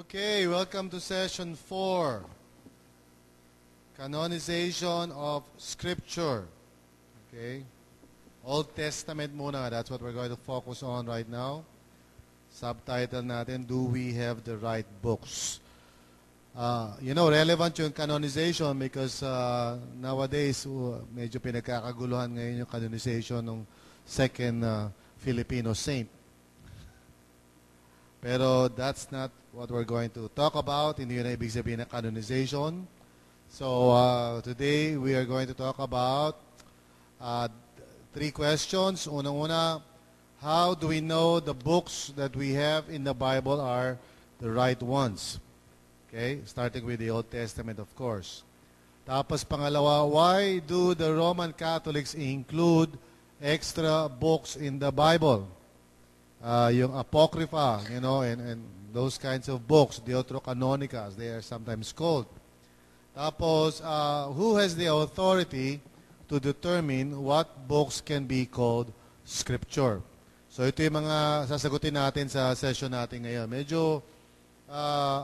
Okay, welcome to session 4. Canonization of Scripture. Okay? Old Testament muna. That's what we're going to focus on right now. Subtitle natin, Do We Have the Right Books? Relevant yung canonization because nowadays, medyo pinagkakaguluhan ngayon yung canonization ng second Filipino saint. Pero that's not what we're going to talk about. Hindi yun ang ibig sabihin ng canonization. So today we are going to talk about 3 questions. Unang-una, how do we know the books that we have in the Bible are the right ones? Okay, starting with the Old Testament, of course. Tapos pangalawa, why do the Roman Catholics include extra books in the Bible? Yung Apocrypha, and those kinds of books, Deuterocanonicas, they are sometimes called. Tapos, who has the authority to determine what books can be called Scripture? So ito yung mga sasagutin natin sa session natin ngayon. Medyo,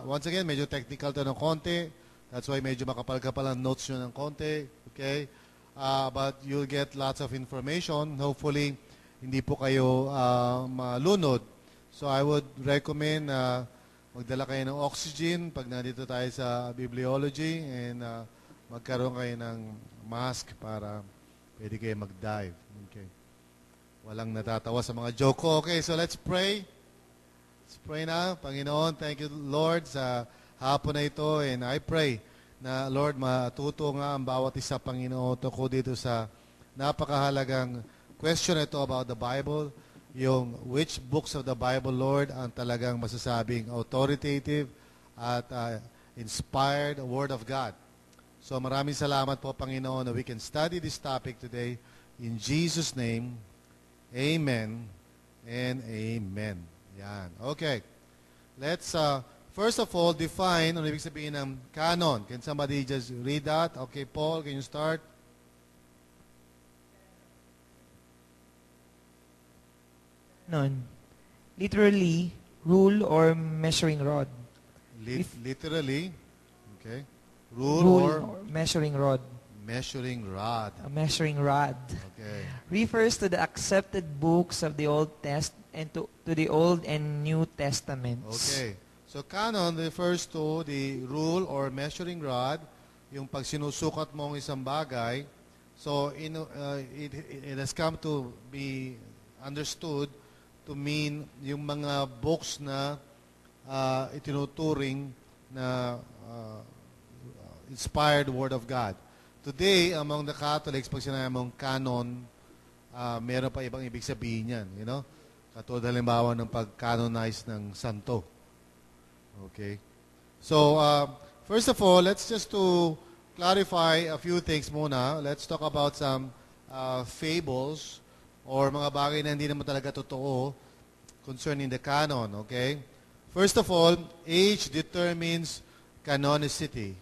once again, medyo technical to ng konti. That's why medyo makapal-kapal ang notes nyo ng konti. Okay? But you'll get lots of information. Hopefully, hindi po kayo malunod. So I would recommend magdala kayo ng oxygen pag nandito tayo sa bibliology and magkaroon kayo ng mask para pwede kayo mag-dive. Okay. Walang natatawa sa mga joke ko. Okay, so let's pray. Let's pray na. Panginoon, thank you Lord sa hapon na ito and I pray na Lord matuto nga ang bawat isa Panginoon ko dito sa napakahalagang question ito about the Bible, yung which books of the Bible, Lord, ang talagang masasabing authoritative at inspired Word of God. So maraming salamat po, Panginoon, that we can study this topic today. In Jesus' name, Amen and Amen. Yan. Okay. Let's, first of all, define ano ibig sabihin ng canon. Can somebody just read that? Okay, Paul, can you start? Canon, literally, rule or measuring rod. Literally, okay. Rule or measuring rod. Measuring rod. A measuring rod. Okay. Refers to the accepted books of the Old Testament and to the Old and New Testaments. Okay. So canon refers to the rule or measuring rod, yung pag sinusukat mo ang isang bagay. So it has come to be understood to mean yung mga books na itinuturing na inspired Word of God. Today, among the Catholics, pag sinabi mong canon, meron pa ibang ibig sabihin yan. Katulad halimbawa ng pag-canonize ng santo. Okay? So, first of all, let's just to clarify a few things muna. Let's talk about some fables or mga bagay na hindi naman talaga totoo concerning the canon, okay? First of all, age determines canonicity.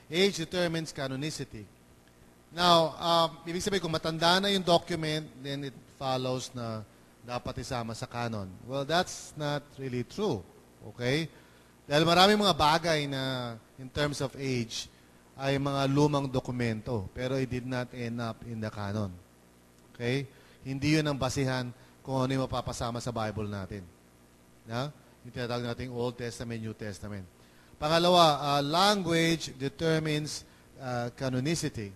Age determines canonicity. Now, ibig sabihin, kung matanda na yung document, then it follows na dapat isama sa canon. Well, that's not really true, okay? Dahil maraming mga bagay na in terms of age, ay mga lumang dokumento, pero it did not end up in the canon. Okay? Hindi yun ang basihan kung ano yung mapapasama sa Bible natin. Yung tinatawag natin Old Testament, New Testament. Pangalawa, language determines canonicity.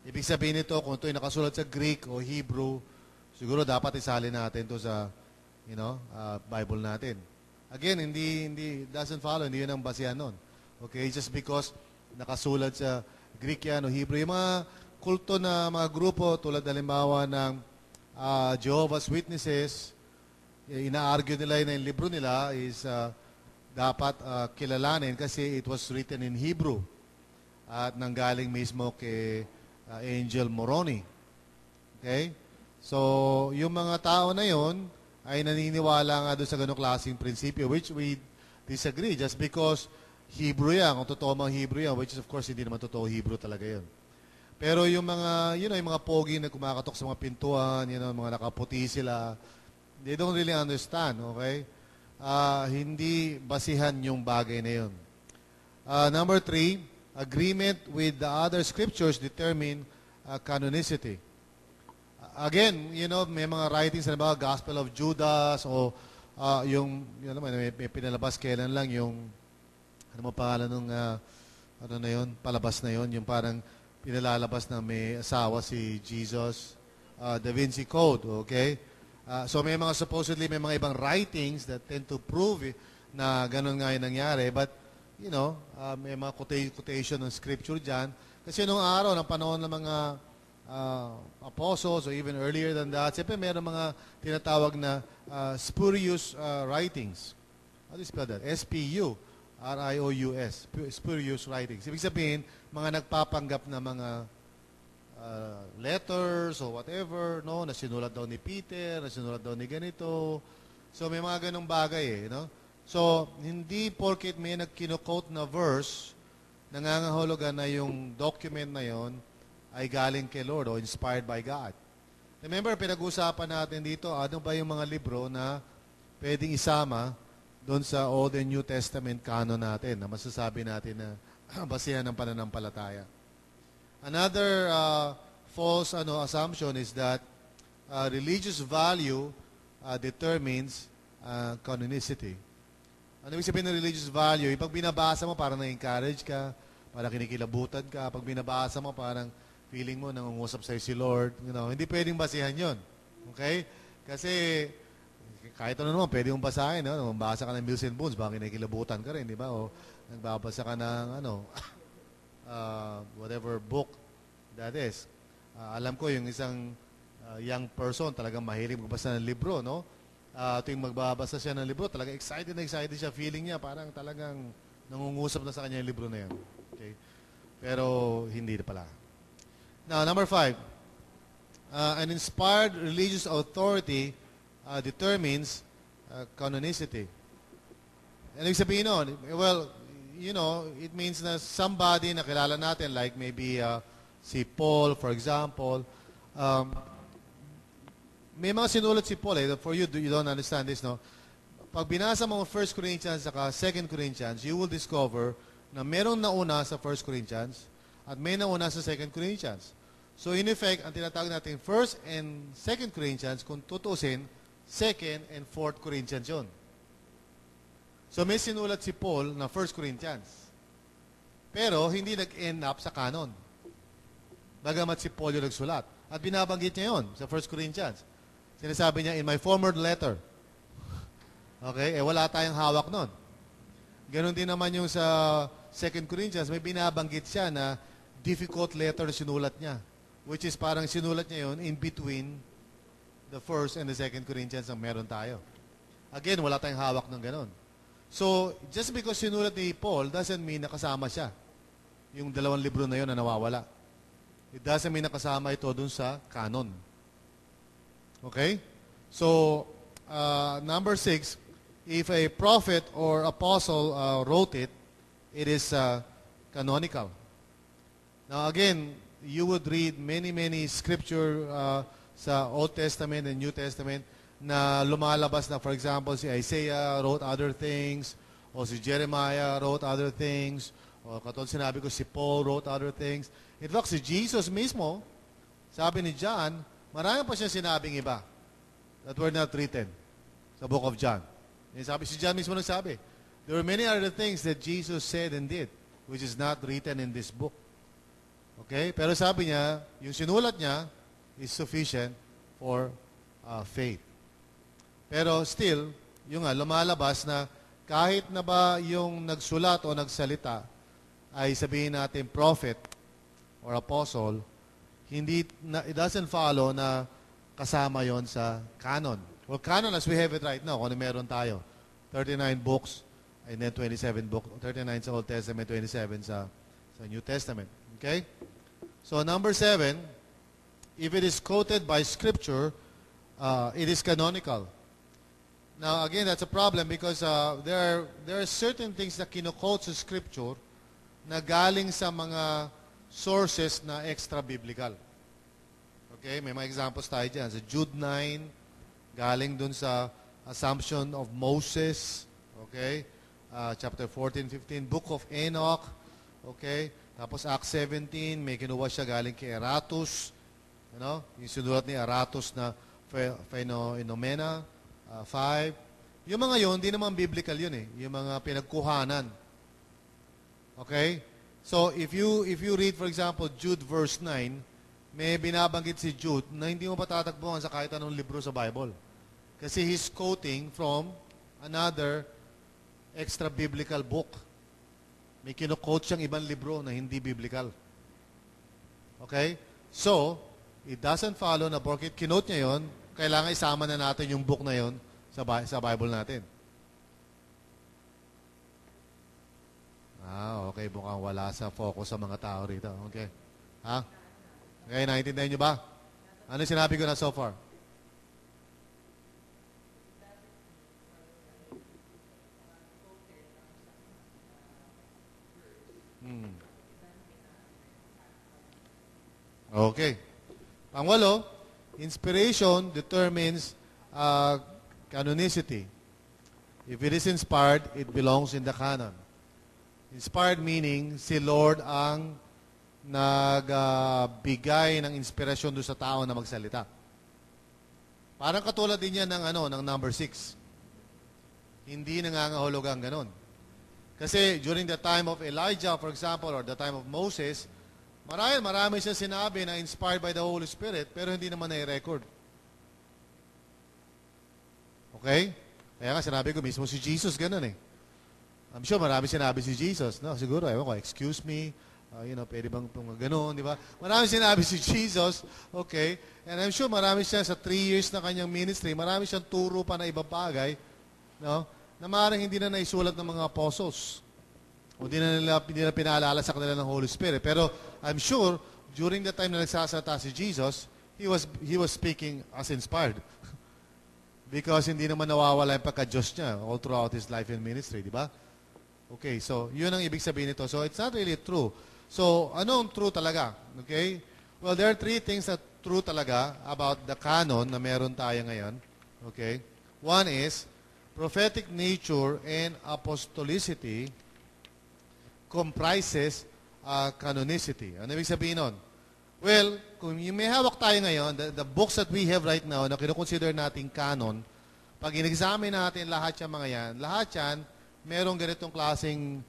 Ibig sabihin nito, kung ito ay nakasulat sa Greek o Hebrew, siguro dapat isali natin ito sa Bible natin. Again, doesn't follow, hindi yun ang basihan nun. Okay? Just because nakasulat sa Greek yan o Hebrew. Yung mga kulto na mga grupo tulad halimbawa ng Jehovah's Witnesses, ina-argue nila na yung libro nila is dapat kilalanin kasi it was written in Hebrew at nanggaling mismo kay Angel Moroni. Okay? So, yung mga tao na yon ay naniniwala nga doon sa ganong klaseng prinsipyo which we disagree just because Hebrew yan, kung totoo mang Hebrew yan, which is of course hindi naman totoo Hebrew talaga yun. Pero yung mga, yung mga pogi na kumakatok sa mga pintuan, mga nakaputi sila, they don't really understand, okay? hindi basihan yung bagay na yun. Number 3, agreement with the other scriptures determine canonicity. Again, may mga writings na ba, Gospel of Judas o may pinalabas kailan lang yung pangalan nung palabas na yun, yung parang pinalalabas na may asawa si Jesus, Da Vinci Code, okay? So may mga supposedly may mga ibang writings that tend to prove na ganun nga yung nangyari, but may mga quotation ng scripture dyan. Kasi nung araw, ng panahon ng mga apostles or even earlier than that, siyempre mayroong mga tinatawag na spurious writings. How do you spell that? S-P-U-R-I-O-U-S. Spurious writings. Ibig sabihin, mga nagpapanggap na mga letters or whatever, na sinulat daw ni Peter, na sinulat daw ni ganito. So may mga ganong bagay So, hindi porket may nagkino-quote na verse, nangangahulugan na yung document na yon ay galing kay Lord o inspired by God. Remember, pinag-usapan natin dito, ano ba yung mga libro na pwedeng isama doon sa Old and New Testament canon natin, na masasabi natin na basihan ng pananampalataya. Another false assumption is that religious value determines canonicity. Ano ibig sabihin ng religious value? Pag binabasa mo, parang na-encourage ka, parang kinikilabutan ka. Pag binabasa mo, parang feeling mo, nangungusap sa'yo si Lord. Hindi pwedeng basihan yon. Okay? Kasi, kahit ano naman, pwede mong basahin. Mabasa ka ng Mills and Bones, baka kinikilabutan ka rin, di ba? O nagbabasa ka ng, whatever book that is. Alam ko, yung isang young person, talagang mahilig magbasa ng libro, tuwing magbabasa siya ng libro, talagang excited siya. Feeling niya, parang talagang nangungusap na sa kanya yung libro na yan. Okay? Pero, hindi na pala. Now, number 5. An inspired religious authority determines canonicity. Ano ibig sabihin nun? Well, it means na somebody na kilala natin, like maybe si Paul, for example, may mga sinulat si Paul for you don't understand this, Pag binasa mo 1 Corinthians at 2 Corinthians, you will discover na merong nauna sa 1 Corinthians at may nauna sa 2 Corinthians. So in effect, ang tinatawag natin 1 and 2 Corinthians, kung tutusin, 2 and 4 Corinthians yun. So may sinulat si Paul na 1 Corinthians. Pero hindi nag-end up sa canon. Bagamat si Paul yung nagsulat. At binabanggit niya yun sa 1 Corinthians. Sinasabi niya, in my former letter. Okay? Wala tayong hawak nun. Ganon din naman yung sa 2 Corinthians, may binabanggit siya na difficult letter na sinulat niya. Which is parang sinulat niya yun in between the 1st and the 2 Corinthians ang meron tayo. Again, wala tayong hawak ng ganon. So, just because sinulat ni Paul doesn't mean nakasama siya. Yung dalawang libro na yun na nawawala. It doesn't mean nakasama ito dun sa canon. Okay? So, number 6, if a prophet or apostle wrote it, it is canonical. Now again, you would read many scripture sa Old Testament and New Testament na lumalabas na, for example, si Isaiah wrote other things, o si Jeremiah wrote other things, o katulad sinabi ko, si Paul wrote other things. In fact, si Jesus mismo, sabi ni John, marami pa siya sinabing iba that were not written sa book of John. Sabi, si John mismo nagsabi, there were many other things that Jesus said and did which is not written in this book. Okay? Pero sabi niya, yung sinulat niya is sufficient for faith. Pero still, yung lumalabas na kahit na ba yung nagsulat o nagsalita ay sabihin natin prophet or apostle, it doesn't follow na kasama yon sa canon. Well, canon as we have it right now, kung ano meron tayo, 39 books, and then 27 books, 39 sa Old Testament, 27 sa New Testament. Okay? So, number 7, if it is quoted by Scripture, it is canonical. Now, again, that's a problem because there are certain things na kino-quote sa Scripture na galing sa mga sources na extra-biblical. Okay? May mga examples tayo dyan. Sa Jude 9, galing dun sa Assumption of Moses, okay? Chapter 14, 15, Book of Enoch, okay? Tapos Acts 17, may kinuha siya galing kay Eratus, yung sinulat ni Eratus na Phenomena, 5. Yung mga yun, hindi naman biblical yun eh. Yung mga pinagkuhanan. Okay? So, if you read, for example, Jude verse 9, may binabanggit si Jude na hindi mo patatagpuan sa kahit anong libro sa Bible. Kasi he's quoting from another extra-biblical book. May kino-quote siyang ibang libro na hindi biblical. Okay? So, it doesn't follow na porket kinote niya yon, kailangan isama na natin yung book na yon sa Bible natin. Okay. Mukhang wala sa focus sa mga tao rito. Okay. Ha? Okay, naiintindihan niyo ba? Ano sinabi ko na so far? Okay. Pangwalo, inspiration determines canonicity. If it is inspired, it belongs in the canon. Inspired meaning, si Lord ang nagbigay ng inspirasyon doon sa tao na magsalita. Parang katulad din yan ng number 6. Hindi nangangahulugang ganon. Kasi during the time of Elijah, for example, or the time of Moses, marami siya sinabi na inspired by the Holy Spirit, pero hindi naman na-record. Okay? Kaya nga sinabi ko mismo si Jesus ganon eh. I'm sure marami sinabi si Jesus. No? Siguro, ewan ko, excuse me, pwede bang gano'n, di ba? Marami sinabi si Jesus, okay? And I'm sure marami siya sa 3 years na kanyang ministry, marami siyang turo pa na ibang bagay, no? Na maaaring hindi na naisulat ng mga apostles. O hindi na pinaalala sa kanila ng Holy Spirit. Pero I'm sure, during the time na nagsasalita si Jesus, he was speaking as inspired. Because hindi naman nawawala yung pagka-Diyos niya all throughout his life and ministry, di ba? Okay, so yun ang ibig sabihin nito. So it's not really true. So, ano ang true talaga? Okay? Well, there are 3 things that true talaga about the canon na meron tayo ngayon. Okay? One is, prophetic nature and apostolicity comprises canonicity. Ano ibig sabihin nun? Well, kung may hawak tayo ngayon, the books that we have right now na kinukonsider nating canon, pag in-examine natin lahat yung mga yan, lahat yan, merong ganitong klaseng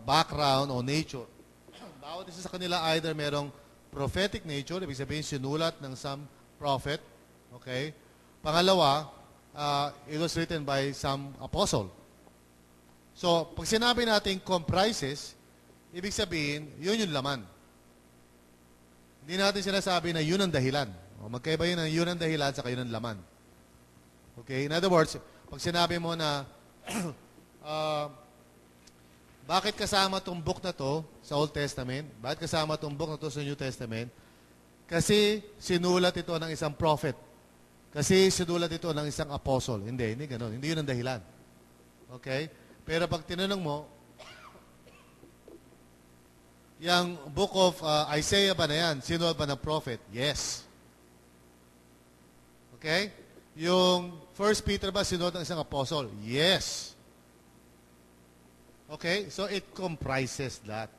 background o nature. Bawat isa sa kanila either merong prophetic nature, ibig sabihin sinulat ng some prophet, okay? Pangalawa, it was written by some apostle. So, pag sinabi natin comprises, ibig sabihin, yun yung laman. Hindi natin sinasabi na yun ang dahilan. O, magkaiba yun ang dahilan sa yun ang laman. Okay? In other words, pag sinabi mo na bakit kasama itong book na to sa Old Testament? Bakit kasama itong book na to sa New Testament? Kasi sinulat ito ng isang prophet. Kasi sinulat ito ng isang apostle. Hindi ganun. Hindi yun ang dahilan. Okay? Pero pag tinanong mo, yung book of Isaiah ba na yan? Sinulat ba ng prophet? Yes. Okay? Yung 1 Peter ba sinulat ng isang apostle? Yes. Okay? So, it comprises that.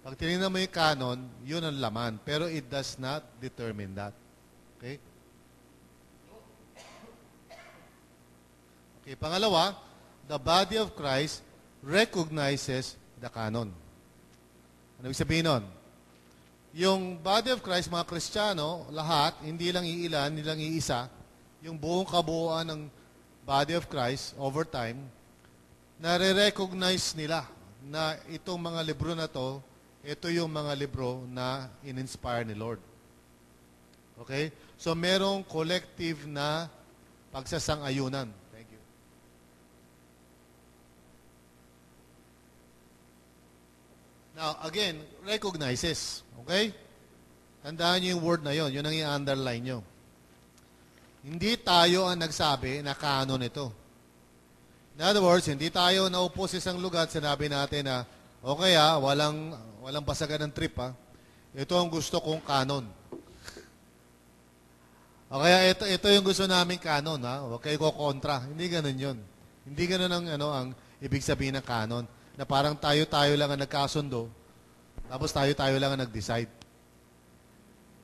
Pag tinignan mo yung canon, yun ang laman. Pero it does not determine that. Okay? Okay, pangalawa, the body of Christ recognizes the canon. Ano ibig sabihin nun? Yung body of Christ, mga Kristiyano, lahat, hindi lang iilan, hindi lang iisa, yung buong kabuuan ng body of Christ over time, nare-recognize nila na itong mga libro na to, ito yung mga libro na in-inspire ni Lord. Okay? So, merong collective na pagsasang-ayunan. Thank you. Now, again, recognizes. Okay? Tandaan niyo yung word na yon. Yun ang i-underline nyo. Hindi tayo ang nagsabi na canon ito. In other words, hindi tayo naupo sa isang lugar at sinabi natin na, okay walang basagan ng trip Ito ang gusto kong canon. O kaya ito yung gusto namin canon, ha? Huwag kayo kontra. Hindi ganun yun. Hindi ganun ang ibig sabihin ng canon. Na parang tayo-tayo lang ang nagkasundo, tapos tayo-tayo lang ang nag-decide.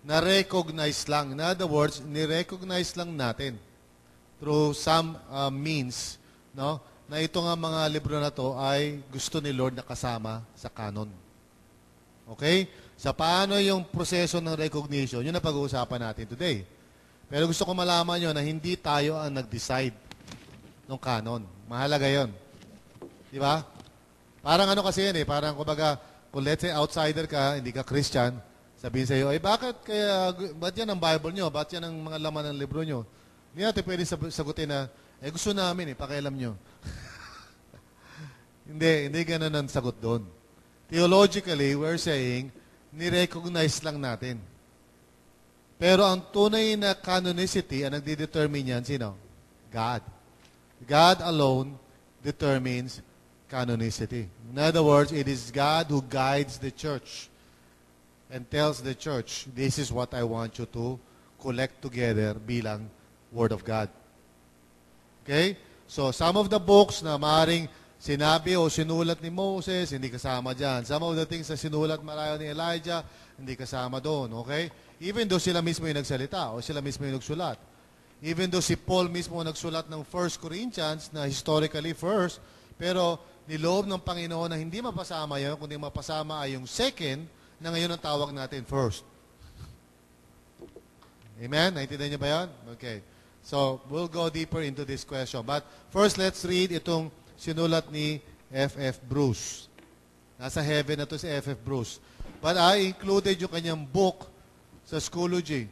Na-recognize lang. In other words, ni-recognize lang natin through some means, no, na ito nga mga libro na to ay gusto ni Lord na kasama sa canon. Okay? Sa paano yung proseso ng recognition, yun ang pag-uusapan natin today. Pero gusto ko malaman nyo na hindi tayo ang nag-decide ng canon. Mahalaga yon. Di ba? Parang ano kasi yan eh, parang kumbaga, kung let's say outsider ka, hindi ka Christian, sabihin sa iyo, ay ba't yan ang Bible nyo? Ba't yan ang mga laman ng libro nyo? Hindi natin pwede sagutin na, gusto namin pakialam nyo. hindi ganun ang sagot doon. Theologically, we're saying, ni-recognize lang natin. Pero ang tunay na canonicity, ang nagdi-determine yan, sino? God. God alone determines canonicity. In other words, it is God who guides the church and tells the church, this is what I want you to collect together bilang Word of God. Okay? So, some of the books na maaaring sinabi o sinulat ni Moses, hindi kasama dyan. Some of the things na sinulat marayo ni Elijah, hindi kasama doon. Okay? Even though sila mismo yung nagsalita o sila mismo yung nagsulat. Even though si Paul mismo nagsulat ng 1 Corinthians na historically first, pero niloob ng Panginoon na hindi mapasama yun, kundi mapasama ay yung second na ngayon ang tawag natin first. Amen? Naintindihan niyo ba yan? Okay. So, we'll go deeper into this question. But first, let's read itong sinulat ni F.F. Bruce. Nasa heaven na to si F.F. Bruce. But I included yung kanyang book sa Schoology.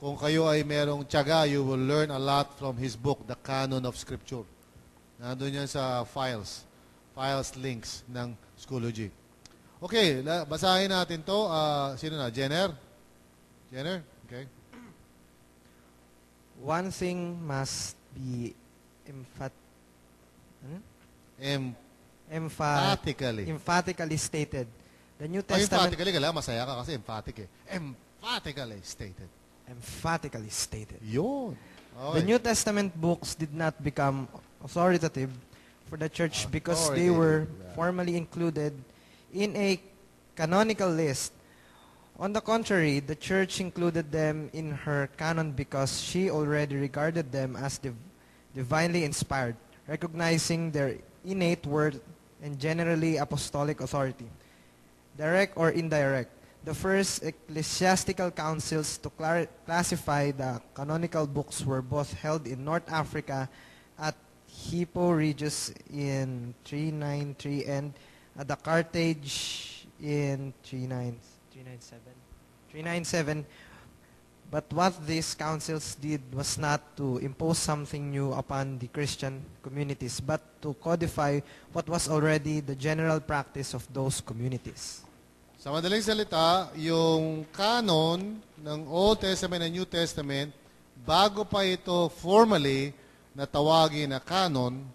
Kung kayo ay merong tiyaga, you will learn a lot from his book, The Canon of Scripture. Nandun yan sa files links ng Schoology. Okay, basahin natin to. Sino na? Jenner? Jenner? Okay. One thing must be emphatically stated. The New Testament... emphatically ka lang, masaya ka kasi emphatic eh. Emphatically stated. Emphatically stated. Yun. Okay. The New Testament books did not become authoritative for the church because they were formally included in a canonical list. On the contrary, the church included them in her canon because she already regarded them as divinely inspired, recognizing their innate worth and generally apostolic authority, direct or indirect. The first ecclesiastical councils to classify the canonical books were both held in North Africa at Hippo Regius in 393 and at the Carthage in 397. But what these councils did was not to impose something new upon the Christian communities, but to codify what was already the general practice of those communities. Sa madaling salita, yung canon ng Old Testament and New Testament, bago pa ito formally na tawagin na canon,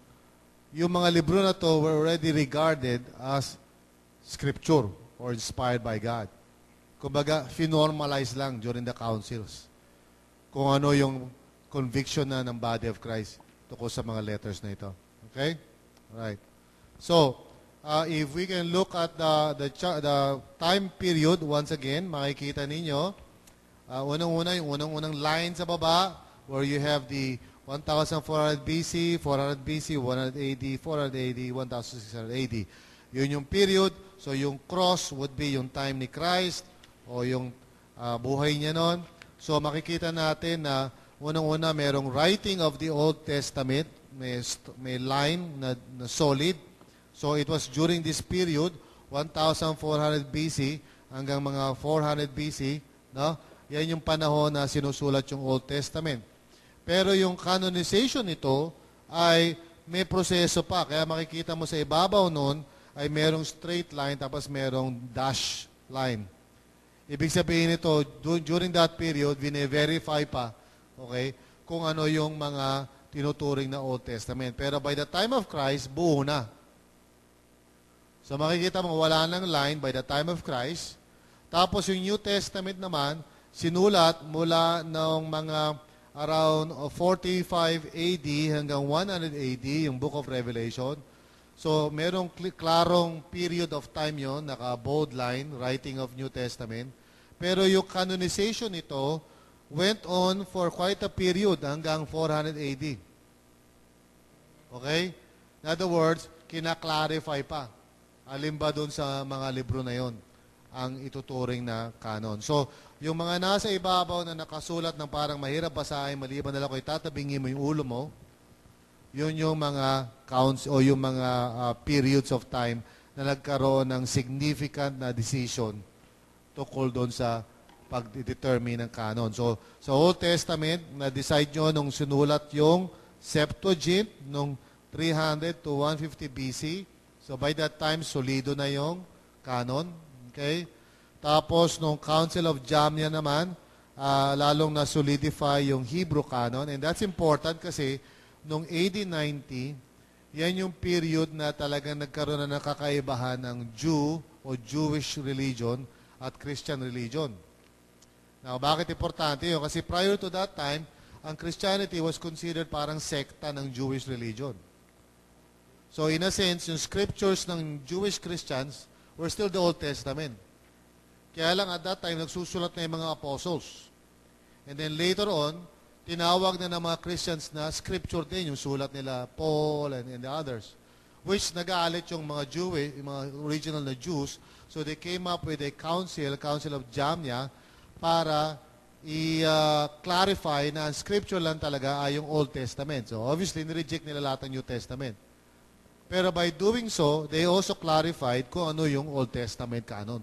yung mga libro na to were already regarded as scripture or inspired by God. Kumbaga, finormalize lang during the councils kung ano yung conviction na ng body of Christ tungkol sa mga letters na ito. Okay? Alright. So, if we can look at the time period, once again, makikita ninyo, unang-unang line sa baba, where you have the 1,400 BC, 400 BC, 100 AD, 400 AD, 1,600 AD. Yun yung period. So, yung cross would be yung time ni Christ o yung buhay niya noon. So, makikita natin na unang-una merong writing of the Old Testament. May line na solid. So, it was during this period, 1,400 BC hanggang mga 400 BC, no? Yan yung panahon na sinusulat yung Old Testament. Pero yung canonization nito ay may proseso pa. Kaya makikita mo sa ibabaw nun ay merong straight line tapos merong dash line. Ibig sabihin nito, during that period, vine-verify pa, okay, kung ano yung mga tinuturing na Old Testament. Pero by the time of Christ, buo na. So makikita mo, wala nang line by the time of Christ. Tapos yung New Testament naman, sinulat mula ng mga around 45 AD hanggang 100 AD, yung Book of Revelation. So, merong klarong period of time yon, naka-bold line, writing of New Testament. Pero yung canonization nito went on for quite a period hanggang 400 AD. Okay? In other words, kina-clarify pa. Alin ba dun sa mga libro na yon ang ituturing na canon. So, yung mga nasa ibabaw na nakasulat ng parang mahirap basahin, maliban na lang ko itatabingin mo yung ulo mo, yun yung mga counts o yung mga periods of time na nagkaroon ng significant na decision tukol doon sa pag-determine ng canon. So, sa Old Testament, na-decide nyo nung sinulat yung Septuagint nung 300 to 150 BC. So, by that time, solido na yung canon. Okay? Tapos, nung Council of Jamnia naman, lalong na-solidify yung Hebrew canon. And that's important kasi nung AD 90, yan yung period na talagang nagkaroon na nakakaibahan ng Jew o Jewish religion at Christian religion. Now, bakit importante yun? Kasi prior to that time, ang Christianity was considered parang sekta ng Jewish religion. So, in a sense, yung scriptures ng Jewish Christians were still the Old Testament. Kaya lang at that time, nagsusulat na yung mga apostles. And then later on, tinawag na ng mga Christians na scripture din, yung sulat nila Paul and the others. Which nag-aalit yung mga Jewish, yung mga original na Jews. So they came up with a Council of Jamnia, para i-clarify na ang scripture lang talaga ay yung Old Testament. So obviously, nireject nila lahat ng New Testament. Pero by doing so, they also clarified kung ano yung Old Testament canon.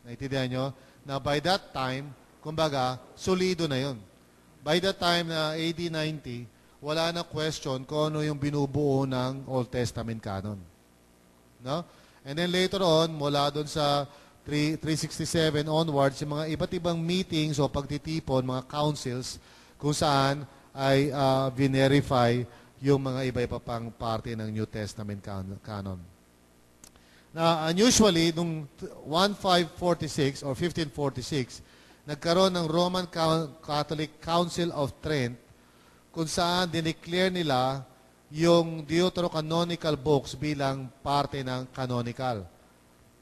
Naintindihan nyo? Na by that time, kumbaga, solido na yun. By that time na AD 90, wala na question kung ano yung binubuo ng Old Testament canon. No? And then later on, mula doon sa 367 onwards, yung mga iba't ibang meetings o pagtitipon, mga councils, kung saan ay verify yung mga iba-iba pang parte ng New Testament canon. Na unusually, nung 1546 or 1546, nagkaroon ng Roman Catholic Council of Trent kung saan dineclare nila yung deuterocanonical books bilang parte ng canonical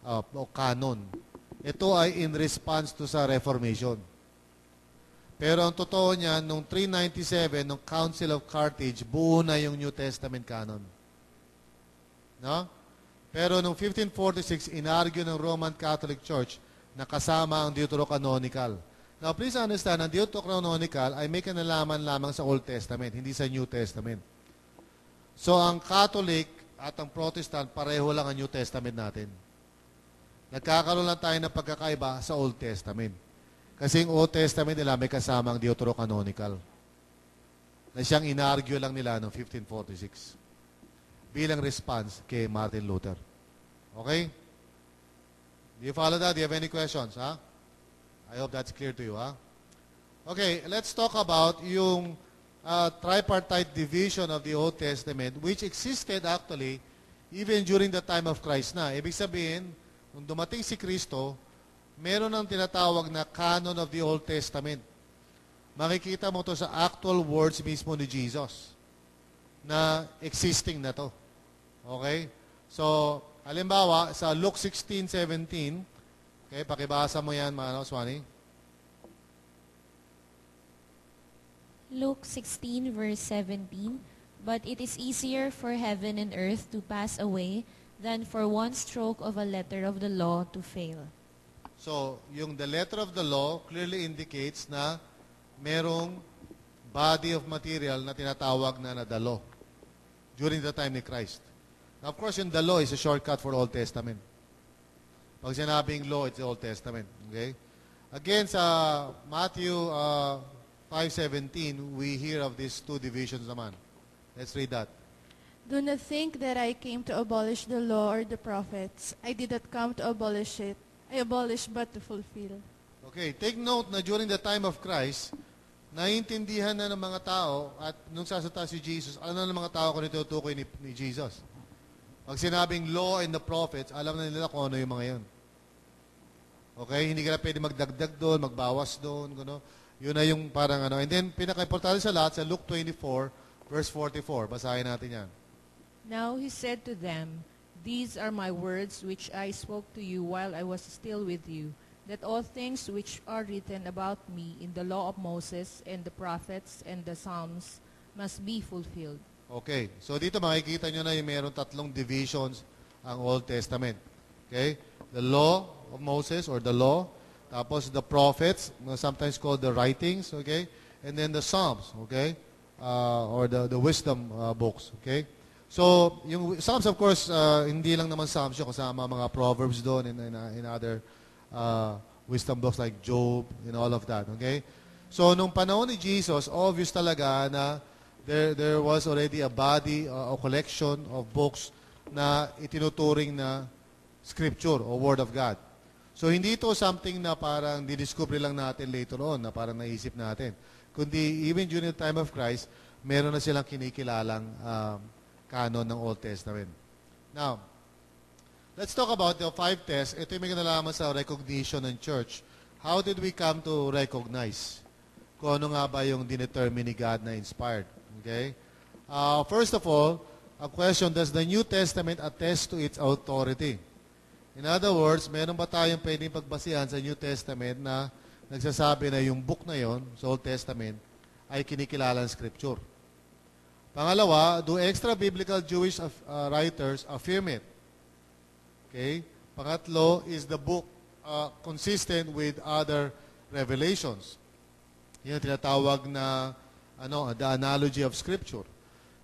o canon. Ito ay in response to sa Reformation. Pero ang totoo niyan, nung 397, nung Council of Carthage, buo na yung New Testament canon. No? Pero nung 1546, inargue ng Roman Catholic Church na kasama ang deuterocanonical. Now, please understand, ang deuterocanonical ay may kinalaman lamang sa Old Testament, hindi sa New Testament. So, ang Catholic at ang Protestant, pareho lang ang New Testament natin. Nagkakaroon lang tayo ng pagkakaiba sa Old Testament. Kasi yung Old Testament nila may kasamang deuterocanonical. Na siyang inargue lang nila noong 1546. Bilang response kay Martin Luther. Okay? Do you follow that? Do you have any questions? Huh? I hope that's clear to you. Huh? Okay, let's talk about yung tripartite division of the Old Testament, which existed actually even during the time of Christ na. Ibig sabihin, nung dumating si Kristo, meron ng tinatawag na canon of the Old Testament. Makikita mo to sa actual words mismo ni Jesus na existing na to. Okay? So, halimbawa, sa Luke 16:17, okay, pakibasa mo yan, Swani. Luke 16, verse 17, "But it is easier for heaven and earth to pass away than for one stroke of a letter of the law to fail." So, yung the letter of the law clearly indicates na merong body of material na tinatawag na the law during the time ni Christ. Now, of course, yung the law is a shortcut for Old Testament. Pag sinabing law, it's the Old Testament. Okay? Again, sa Matthew 5:17, we hear of these two divisions naman. Let's read that. "Do not think that I came to abolish the law or the prophets. I did not come to abolish it. I abolished but to fulfill." Okay, take note na during the time of Christ, naiintindihan na ng mga tao at nung sasalita si Jesus, alam na ng mga tao kung ito tutukoy ni Jesus. Pag sinabing law and the prophets, alam na nila kung ano yung mga yun. Okay? Hindi ka na pwede magdagdag doon, magbawas doon, gano. Yun na yung parang ano. And then, pinaka-importante sa lahat, sa Luke 24, verse 44. Basahin natin yan. Now he said to them, These are my words which I spoke to you while I was still with you, that all things which are written about me in the law of Moses and the prophets and the Psalms must be fulfilled. Okay. So dito makikita nyo na yung mayroong tatlong divisions ang Old Testament. Okay? The law of Moses or the law, tapos the prophets, sometimes called the writings, okay? And then the Psalms, okay? Or the wisdom books, okay? So, yung Psalms, of course, hindi lang naman Psalms yun, kasama mga Proverbs doon in other wisdom books like Job and all of that, okay? So, nung panahon ni Jesus, obvious talaga na there was already a body, a collection of books na itinuturing na Scripture o Word of God. So, hindi ito something na parang didiscover lang natin later on, na parang naisip natin. Kundi, even during the time of Christ, meron na silang kinikilalang canon ng Old Testament. Now, let's talk about the 5 tests. Ito yung may kinalaman sa recognition ng church. How did we come to recognize? Kung ano nga ba yung dinetermine ni God na inspired? Okay? First of all, a question, does the New Testament attest to its authority? In other words, meron ba tayong pwedeng pagbasihan sa New Testament na nagsasabi na yung book na yon, sa Old Testament, ay kinikilala ng Scripture? Pangalawa, do extra-biblical Jewish writers affirm it? Okay? Pangatlo, is the book consistent with other revelations? Yan tinatawag na the analogy of Scripture.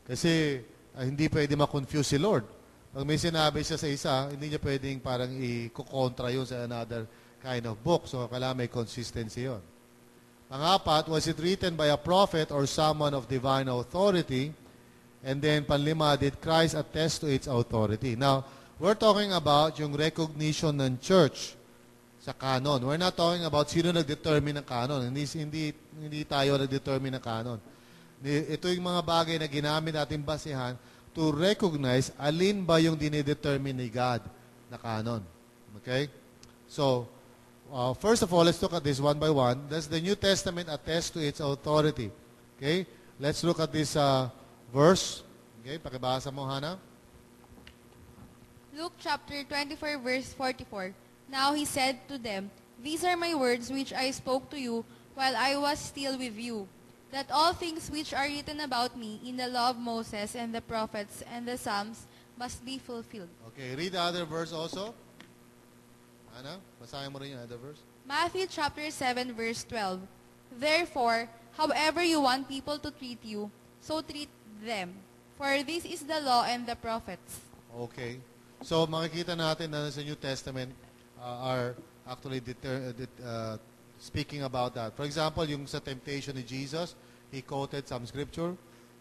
Kasi hindi pwede ma-confuse si Lord. Pag may sinabi siya sa isa, hindi niya pwedeng parang i-kontra yun sa another kind of book. So, kailangan may consistency yun. Pangapat, was it written by a prophet or someone of divine authority? And then, panlima, did Christ attest to its authority? Now, we're talking about yung recognition ng church sa canon. We're not talking about sino nag-determine ng canon. Hindi tayo nag-determine ng canon. Ito yung mga bagay na ginamit natin basihan to recognize alin ba yung dinedetermine ni God na canon. Okay? So, first of all, let's look at this one by one. Does the New Testament attest to its authority? Okay? Let's look at this verse. Okay? Pakibasa mo, Hannah. Luke chapter 24, verse 44. Now he said to them, These are my words which I spoke to you while I was still with you, that all things which are written about me in the law of Moses and the prophets and the Psalms must be fulfilled. Okay, read the other verse also. Ana, basahin mo rin yung other verse. Matthew chapter 7, verse 12. Therefore, however you want people to treat you, so treat them. For this is the law and the prophets. Okay. So, makikita natin na sa New Testament are actually speaking about that. For example, yung sa temptation ni Jesus, he quoted some scripture.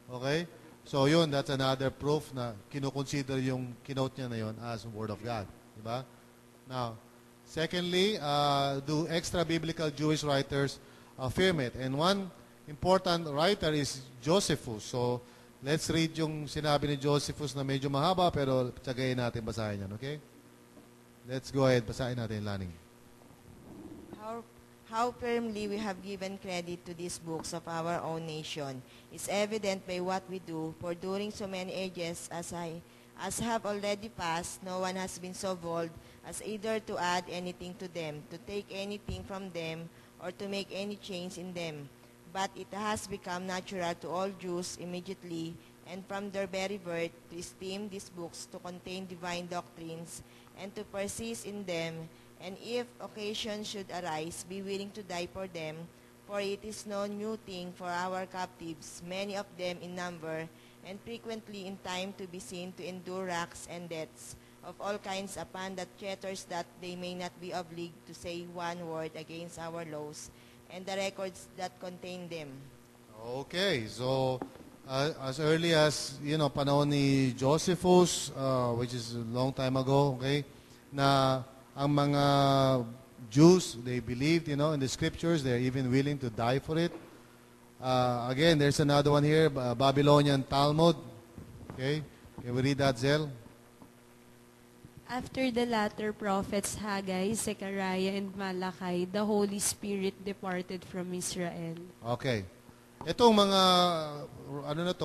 Okay? So yun, that's another proof na kinukonsider yung kinote niya na yun as Word of God. Diba? Now, secondly, do extra-biblical Jewish writers affirm it? And one important writer is Josephus. So, let's read yung sinabi ni Josephus na medyo mahaba, pero tsagayin natin basahin yan. Okay? Let's go ahead, basahin natin, Laning. How firmly we have given credit to these books of our own nation is evident by what we do, for during so many ages as have already passed, no one has been so bold as either to add anything to them, to take anything from them, or to make any change in them. But it has become natural to all Jews immediately and from their very birth to esteem these books to contain divine doctrines and to persist in them, and if occasion should arise, be willing to die for them, for it is no new thing for our captives, many of them in number, and frequently in time to be seen to endure racks and deaths of all kinds upon the traitors, that they may not be obliged to say one word against our laws, and the records that contain them. Okay, so as early as, panahon ni Josephus, which is a long time ago, okay, na ang mga Jews, they believed, in the scriptures. They're even willing to die for it. Again, there's another one here, Babylonian Talmud. Okay? Can we read that, Zell? After the latter prophets Haggai, Zechariah, and Malachi, the Holy Spirit departed from Israel. Okay. Itong mga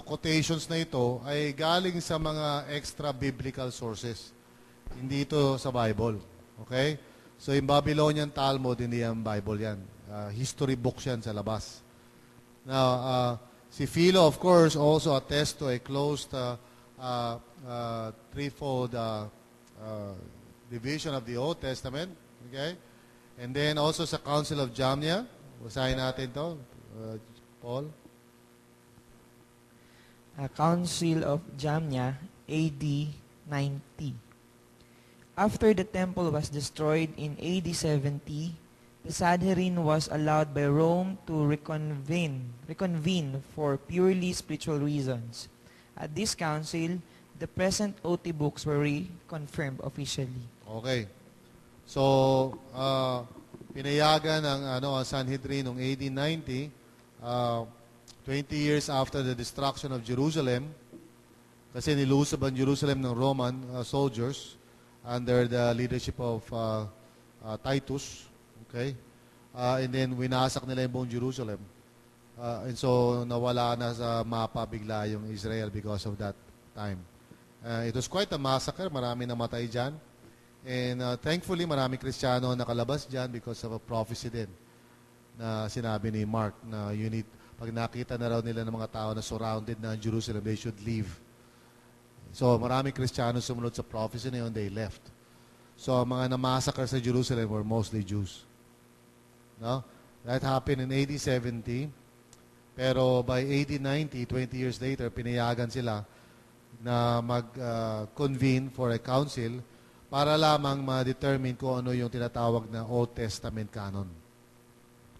quotations na ito ay galing sa mga extra biblical sources. Hindi ito sa Bible. Okay? So yung Babylonian Talmud, hindi yan Bible yan. History books yan sa labas. Now, si Philo, of course, also attests to a closed threefold division of the Old Testament. Okay? And then also sa Council of Jamnia. Basahin natin to. Paul? Council of Jamnia, AD 90. After the temple was destroyed in AD 70, the Sanhedrin was allowed by Rome to reconvene for purely spiritual reasons. At this council, the present OT books were reconfirmed officially. Okay. So, pinayagan ng Sanhedrin noong AD 90, 20 years after the destruction of Jerusalem, kasi nilusob ang Jerusalem ng Roman soldiers under the leadership of Titus. Okay? And then winasak nila yung buong Jerusalem. And so nawala na sa mapa bigla yung Israel because of that time. It was quite a massacre. Marami namatay dyan. And thankfully, marami Kristiyano nakalabas dyan because of a prophecy din na sinabi ni Mark na pag nakita na raw nila ng mga tao na surrounded na Jerusalem, they should leave. So, maraming Kristiyano sumunod sa prophecy na yun, they left. So, mga namassacre sa Jerusalem were mostly Jews. No? That happened in AD 70. Pero by AD 90, 20 years later, pinayagan sila na mag-convene for a council para lamang ma-determine kung ano yung tinatawag na Old Testament canon.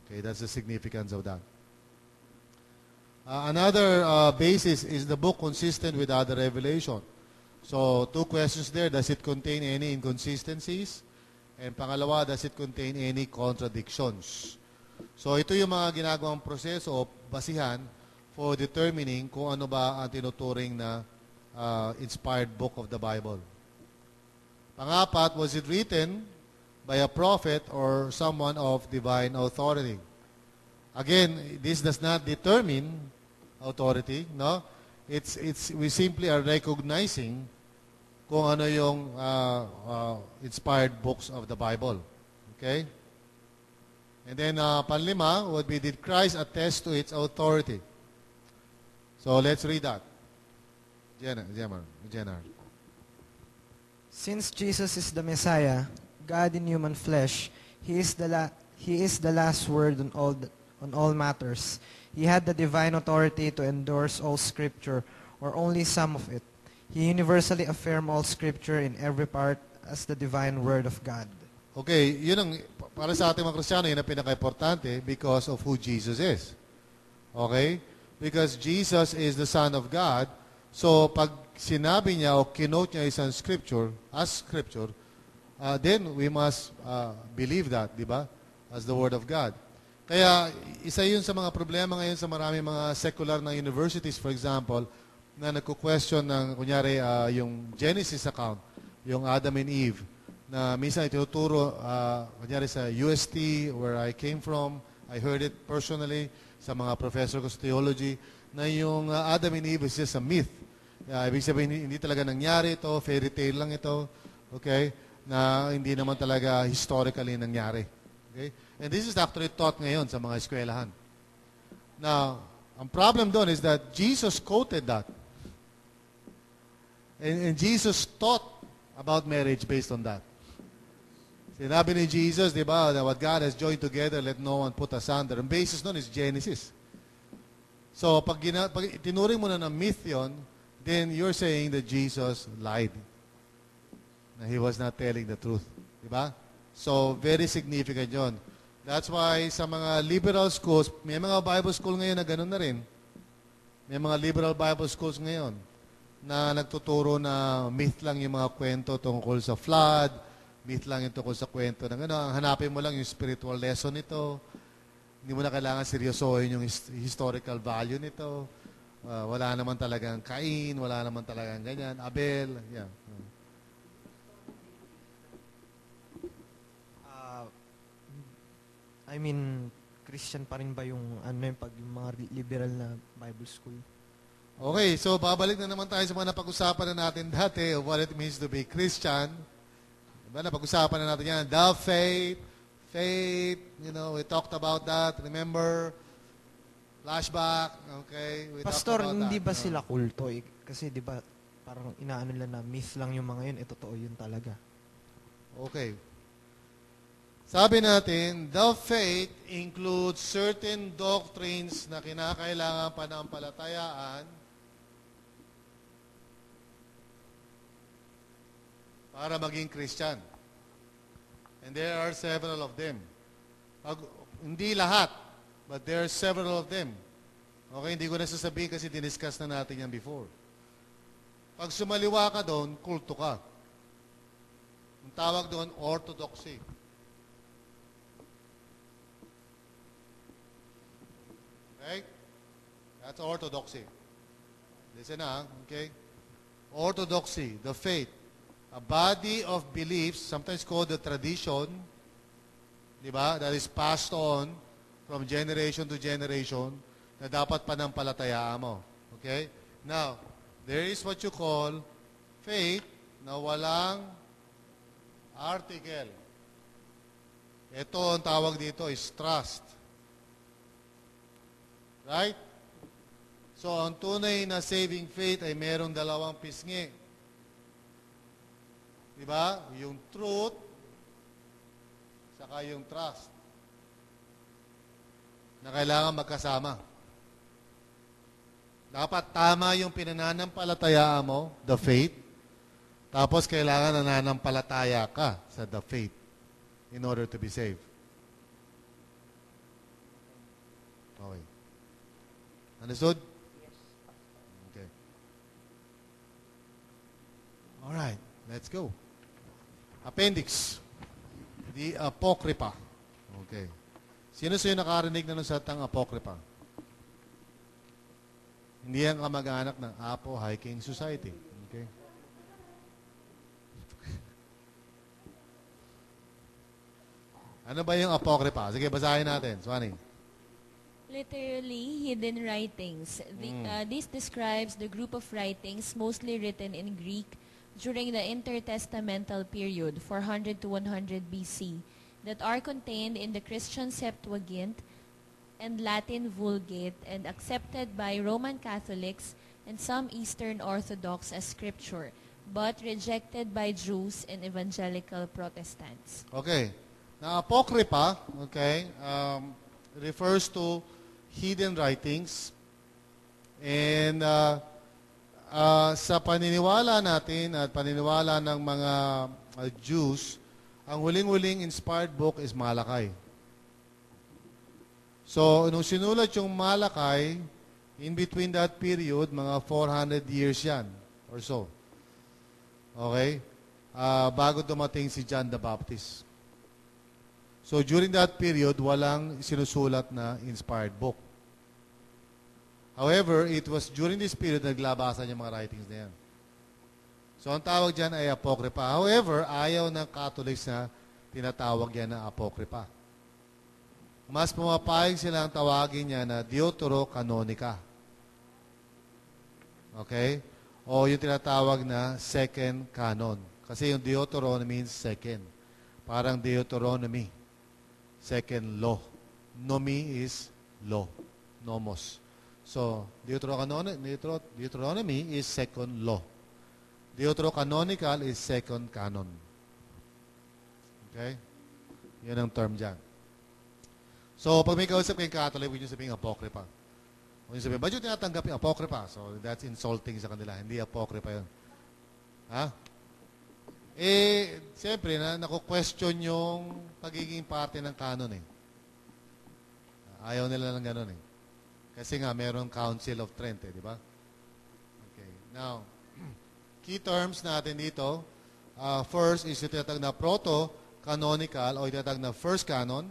Okay, that's the significance of that. Another basis is the book consistent with other revelation. So, two questions there. Does it contain any inconsistencies? And pangalawa, does it contain any contradictions? So, ito yung mga ginagawang proseso o basihan for determining kung ano ba ang tinuturing na inspired book of the Bible. Pangapat, was it written by a prophet or someone of divine authority? Again, this does not determine authority, no? We simply are recognizing kung ano yung inspired books of the Bible. Okay? And then panlima would be, did Christ attest to its authority? So let's read that. Jenner. Since Jesus is the Messiah, God in human flesh, He is the last word on all matters. He had the divine authority to endorse all Scripture, or only some of it. He universally affirmed all Scripture in every part as the divine Word of God. Okay, yun ang, para sa ating mga Kristiyano, yun ang pinaka-importante because of who Jesus is. Okay? Because Jesus is the Son of God, so pag sinabi niya o kinote niya isang Scripture, as Scripture, then we must believe that, di ba? As the Word of God. Kaya isa yun sa mga problema ngayon sa marami mga secular na universities, for example, na nagko-question ng, kunyari, yung Genesis account, yung Adam and Eve, na minsan itinuturo, kunyari sa UST, where I came from, I heard it personally sa mga professor ko sa theology, na yung Adam and Eve is just a myth. Ibig sabihin, hindi talaga nangyari ito, fairy tale lang ito, okay, na hindi naman talaga historically nangyari. Okay? And this is actually taught ngayon sa mga eskwelahan. Now, ang problem doon is that Jesus quoted that. And Jesus taught about marriage based on that. Sinabi ni Jesus, di ba, that what God has joined together, let no one put asunder. Ang basis doon is Genesis. So, pag tinuring mo na ng myth yun, then you're saying that Jesus lied. Na He was not telling the truth. Di ba? So, very significant yun. That's why sa mga liberal schools, may mga Bible school ngayon na gano'n na rin. May mga liberal Bible schools ngayon na nagtuturo na myth lang yung mga kwento tungkol sa flood, myth lang yung tungkol sa kwento ng ano. Hanapin mo lang yung spiritual lesson nito. Hindi mo na kailangan seryosohin yung historical value nito. Wala naman talagang Cain, wala naman talagang ganyan. Abel, yeah. I mean, Christian pa rin ba yung, yung mga liberal na Bible school? Okay, so babalik na naman tayo sa mga napag-usapan na natin dati of what it means to be Christian. Diba, napag-usapan na natin yan. The faith, we talked about that. Remember? Flashback, okay? We Pastor, talked about hindi that. ba sila kulto? Kasi di ba parang inaano nila na myth lang yung mga yun, totoo yun talaga. Okay. Sabi natin, the faith includes certain doctrines na kinakailangan panampalatayaan para maging Christian. And there are several of them. Hindi lahat, but there are several of them. Okay, hindi ko na sasabihin kasi diniscuss na natin yan before. Pag sumaliwa ka doon, kulto ka. Ang tawag doon, orthodoxy. Okay? That's orthodoxy. Listen na, okay? Orthodoxy, the faith. A body of beliefs, sometimes called the tradition, di ba? That is passed on from generation to generation na dapat panampalatayaan mo. Okay? Now, there is what you call faith na walang article. Ito ang tawag dito is trust. Right? So, ang tunay na saving faith ay merong dalawang pisngi. Diba? Yung truth, saka yung trust. Na kailangan magkasama. Dapat tama yung pinananampalatayaan mo, the faith. Tapos kailangan nananampalataya ka sa the faith in order to be saved. Okay. Understood? Yes. Okay. All right. Let's go. Appendix. The Apocrypha. Okay. Sino nakarinig na ng salitang Apocrypha? Hindi yan kamag-anak ng Apo Hiking Society. Okay. Ano ba yung Apocrypha? Sige, basahin natin. Swani. Literally, hidden writings. This describes the group of writings mostly written in Greek during the intertestamental period, 400 to 100 BC, that are contained in the Christian Septuagint and Latin Vulgate and accepted by Roman Catholics and some Eastern Orthodox as scripture, but rejected by Jews and evangelical Protestants. Okay. Now, Apocrypha, okay, refers to hidden writings. And sa paniniwala natin at paniniwala ng mga Jews, ang huling-huling inspired book is Malakay. So, nung sinulat yung Malakay, in between that period, mga 400 years yan or so. Okay? Bago dumating si John the Baptist. So, during that period, walang sinusulat na inspired book. However, it was during this period naglabasan yung mga writings na yan. So, ang tawag dyan ay Apocrypha. However, ayaw ng Catholics na tinatawag yan na Apocrypha. Mas pumapayag silang tawagin niya na Deuterocanonica. Okay? O yung tinatawag na second canon. Kasi yung Deuteronomy means second. Parang Deuteronomy. Second law. Nomi is law. Nomos. So, Deuteronomy is second law. Deuterocanonical is second canon. Okay? Yan ang term dyan. So, pag may kausap kayong Catholic, huwag nyo sabihin Apocrypha. Huwag nyo sabihin, ba't yung tinatanggap yung Apocrypha? So, that's insulting sa kanila. Hindi Apocrypha yun. Ha? Siyempre, naku-question yung pagiging parte ng canon eh. Ayaw nila ng ganun eh. Kasi nga, mayroong Council of Trent eh, di ba? Okay. Now, key terms natin dito, first is yung tinatawag na proto-canonical o yung tinatawag na first canon.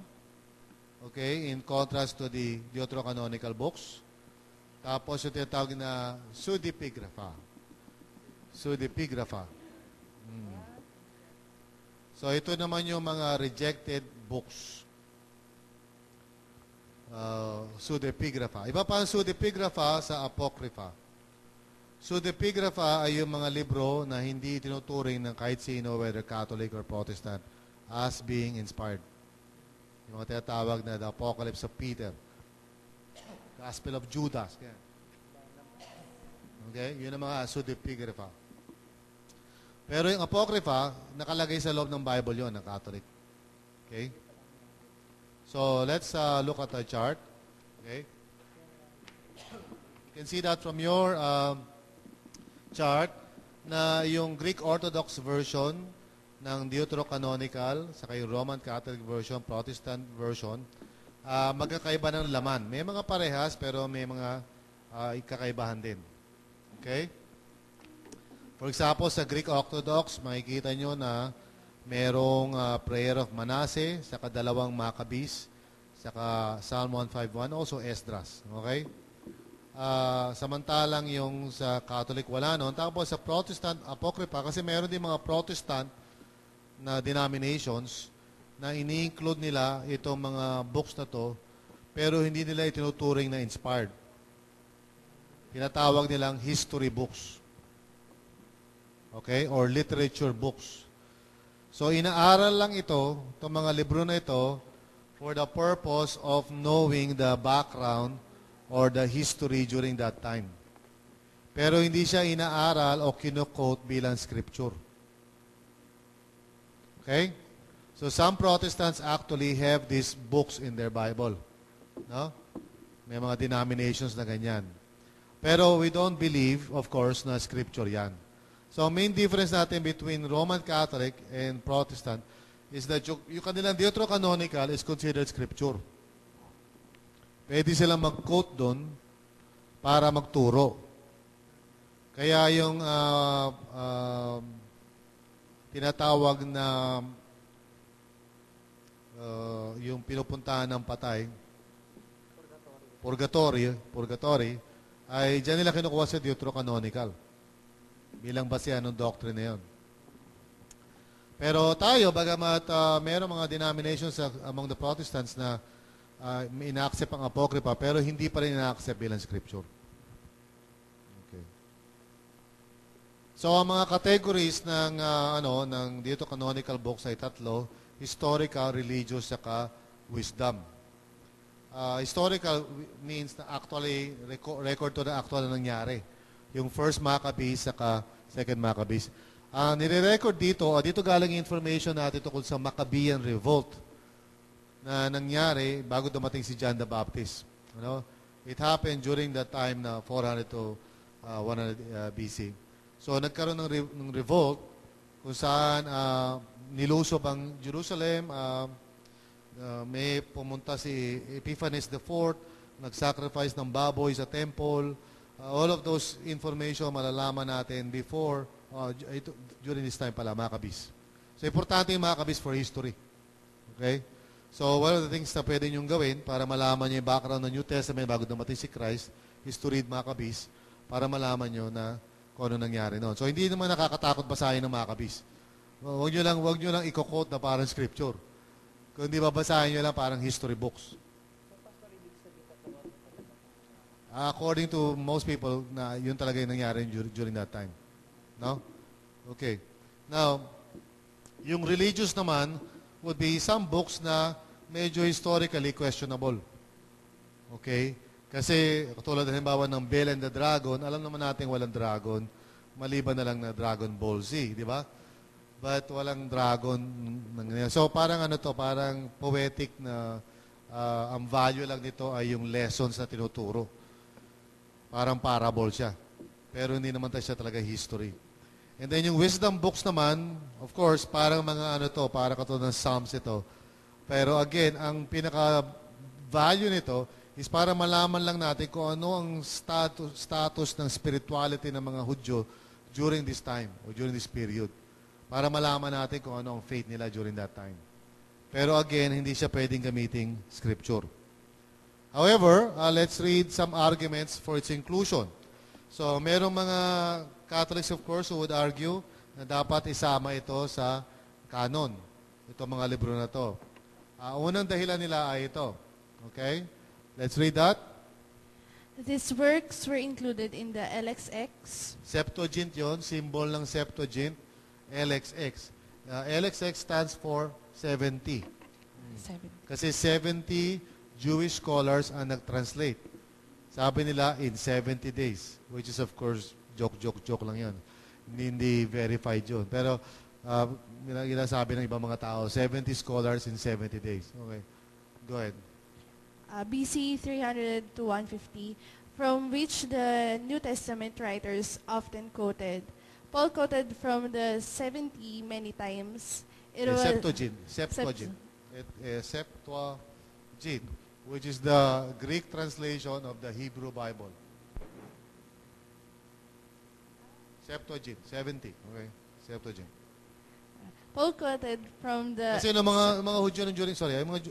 Okay, in contrast to the deuterocanonical books. Tapos yung tinatawag na pseudepigrapha. Pseudepigrapha. So ito naman yung mga rejected books. pseudepigrapha. Iba pa ang pseudepigrapha sa apocrypha. Pseudepigrapha ay yung mga libro na hindi tinuturing ng kahit sino, whether Catholic or Protestant, as being inspired. Yung mga tinatawag na the Apocalypse of Peter, Gospel of Judas. Okay? Yun ang mga pseudepigrapha. Pero yung apocrypha, nakalagay sa loob ng Bible yon ng Catholic. Okay? So, let's look at the chart. Okay? You can see that from your chart na yung Greek Orthodox version ng Deuterocanonical, saka yung Roman Catholic version, Protestant version, magkakaiba ng laman. May mga parehas, pero may mga kakaibahan din. Okay? For example, sa Greek Orthodox, makikita nyo na merong Prayer of Manasseh, saka dalawang Maccabees, saka Psalm 151, also Esdras. Okay? Samantalang yung sa Catholic wala noon. Tapos sa Protestant Apocrypha, kasi meron din mga Protestant na denominations na ini-include nila itong mga books na to, pero hindi nila itinuturing na inspired. Tinatawag nilang history books. Okay? Or literature books. So inaaral lang ito, itong mga libro na ito, for the purpose of knowing the background or the history during that time. Pero hindi siya inaaral o kino-quote bilang scripture. Okay? So some Protestants actually have these books in their Bible. No? May mga denominations na ganyan. Pero we don't believe, of course, na scripture yan. So main difference natin between Roman Catholic and Protestant is that yung kanilang Deuterocanonical is considered scripture. Pwede silang mag-quote doon para magturo. Kaya yung tinatawag na yung pinupuntahan ng patay, purgatory, ay dyan nila kinukuha sa Deuterocanonical bilang basehan ng doctrine na yun. Pero tayo, bagamat mayroong mga denominations among the Protestants na ina-accept ang Apocrypha, pero hindi pa rin ina-accept bilang Scripture. Okay. So, ang mga categories ng, ng dito canonical books ay tatlo: historical, religious, saka wisdom. Historical means na actually record to na actual na nangyari. Yung first Maccabees, saka second Maccabees. Nire-record dito galing information natin tungkol sa Maccabean Revolt na nangyari bago dumating si John the Baptist. It happened during that time na 400 to 100 BC. So nagkaroon ng revolt kung saan nilusob ang Jerusalem, may pumunta si Epiphanes IV, nag-sacrifice ng baboy sa temple. All of those information malalaman natin before, during this time pala, Maccabees. So importante yung Maccabees for history. Okay? So, one of the things na pwede niyong gawin para malaman niyo yung background ng New Testament bago dumating si Christ is to read Maccabees para malaman niyo na kung ano nangyari noon. So, hindi naman nakakatakot basahin ng Maccabees. Huwag niyo lang i-quote na parang scripture. Kung hindi babasahin niyo lang parang history books. According to most people, na yun talaga yung nangyari during that time. No? Okay. Now, yung religious naman would be some books na medyo historically questionable. Okay? Kasi, katulad halimbawa ng Bell and the Dragon, alam naman natin walang dragon, maliban na lang na Dragon Ball Z, di ba? But walang dragon. So, parang parang poetic na ang value lang nito ay yung lessons na tinuturo. Parang parable siya. Pero hindi naman siya talaga history. And then yung wisdom books naman, of course, parang mga para katulad ng Psalms ito. Pero again, ang pinaka-value nito is para malaman lang natin kung ano ang status ng spirituality ng mga Hudyo during this time or during this period. Para malaman natin kung ano ang faith nila during that time. Pero again, hindi siya pwedeng gamiting scripture. However, let's read some arguments for its inclusion. So, merong mga Catholics, of course, who would argue na dapat isama ito sa canon. Ito mga libro na to. Unang dahilan nila ay ito. Okay? Let's read that. These works were included in the LXX. Septuagint yon, symbol ng Septuagint, LXX. LXX stands for 70. Kasi 70 Jewish scholars ang nag-translate. Sabi nila in 70 days, which is of course joke lang yun. Hindi verified yun. Pero ginasabi ng ibang mga tao, 70 scholars in 70 days. Okay, go ahead. BC 300 to 150, from which the New Testament writers often quoted. Paul quoted from the 70 many times. It was Septuagint, which is the Greek translation of the Hebrew Bible. Septuagint, 70. Okay, Septuagint. Paul quoted from the... Kasi yung mga Hudyo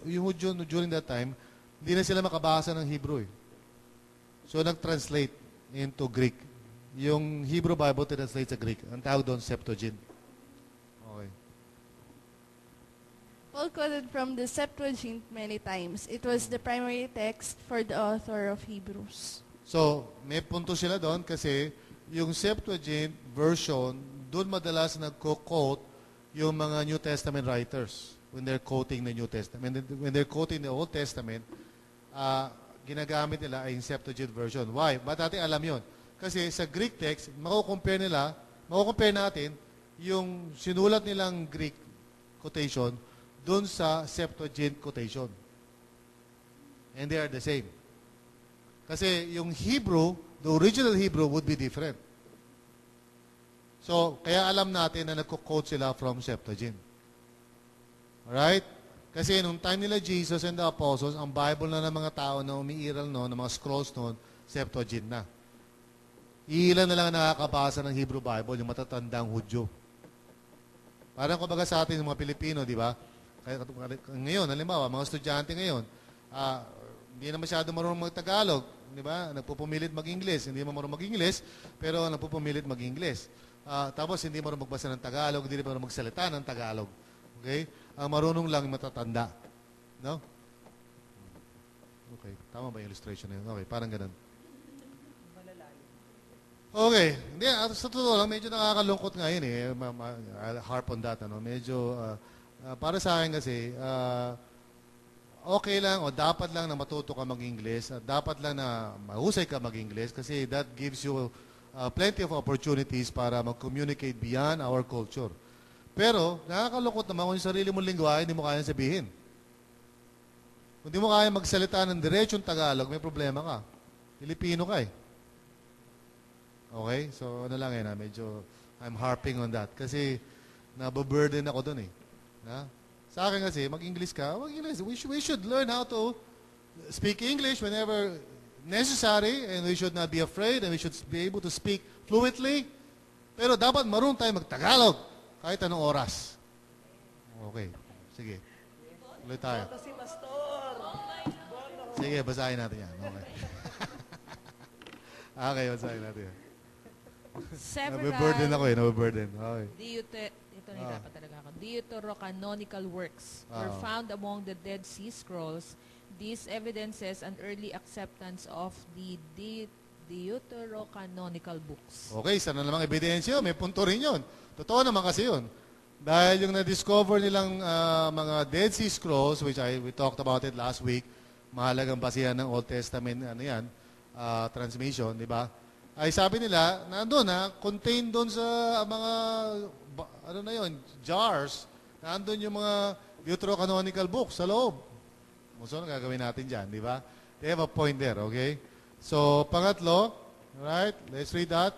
yung Hudyo during that time, hindi na sila makabasa ng Hebrew eh. So nag-translate into Greek. Yung Hebrew Bible translate sa Greek. Ang tawag doon, Septuagint. Okay. Paul quoted from the Septuagint many times. It was the primary text for the author of Hebrews. So, may punto sila doon kasi yung Septuagint version, doon madalas nagko-quote yung mga New Testament writers when they're quoting the New Testament. When they're quoting the Old Testament, ginagamit nila ay yung Septuagint version. Why? Ba't natin alam yon? Kasi sa Greek text, makukompare natin yung sinulat nilang Greek quotation dun sa Septuagint quotation. And they are the same. Kasi yung Hebrew, the original Hebrew would be different. So, kaya alam natin na nagko-quote sila from Septuagint. Alright? Kasi nung time nila Jesus and the apostles, ang Bible na ng mga tao na umiiral noon, ng mga scrolls noon, Septuagint na. Ilan na lang nakakabasa ng Hebrew Bible, yung matatandang Hudyo. Parang kumbaga sa atin, yung mga Pilipino, di ba? Ngayon, halimbawa, mga estudyante ngayon, hindi na masyado marunong mag-Tagalog, di ba? Nagpupumilit mag-Ingles. Hindi marunong mag-Ingles, pero nagpupumilit mag-Ingles. Tapos, hindi marunong magbasa ng Tagalog, hindi marunong magsalita ng Tagalog. Okay? Ang marunong lang matatanda. No? Okay. Tama ba yung illustration na yun? Okay, parang ganun. Okay. Hindi, sa totoo lang, medyo nakakalungkot nga yun eh. I'll harp on that. Ano? Medyo, para sa akin kasi, okay lang o dapat lang na matuto ka mag-Ingles. Dapat lang na mahusay ka mag-Ingles kasi that gives you plenty of opportunities para mag-communicate beyond our culture. Pero, nakakalungkot naman kung yung sarili mong lingwahe, hindi mo kaya sabihin. Kung hindi mo kaya magsalita ng diretsong Tagalog, may problema ka. Pilipino ka eh. Okay? So, ano lang yun, medyo I'm harping on that. Kasi, nababurden ako dun eh. Sa akin kasi, mag-English ka, mag-English. We should learn how to speak English whenever necessary, and we should not be afraid, and we should be able to speak fluently. Pero dapat marunong tayo mag-Tagalog. Kahit anong oras. Okay. Sige. Ulit tayo. Sige, basahin natin yan. Okay. Okay, basahin natin yan. Nabiburden ako eh. Nabiburden. Okay. Ito na dapat talaga ako. Deuterocanonical works were found among the Dead Sea Scrolls. These evidences an early acceptance of the Deuterocanonical books. Okay, sana namang ebidensya. May punto rin yun. Totoo naman kasi yun. Dahil yung na-discover nilang mga Dead Sea Scrolls, which we talked about it last week, mahalagang basihan ng Old Testament, transmission, di ba? Ay sabi nila, nandun contained doon sa mga, jars, nandun yung mga Deuterocanonical books sa loob. So, ano gagawin natin dyan, di ba? They have a point there, okay? So, pangatlo, right? Let's read that.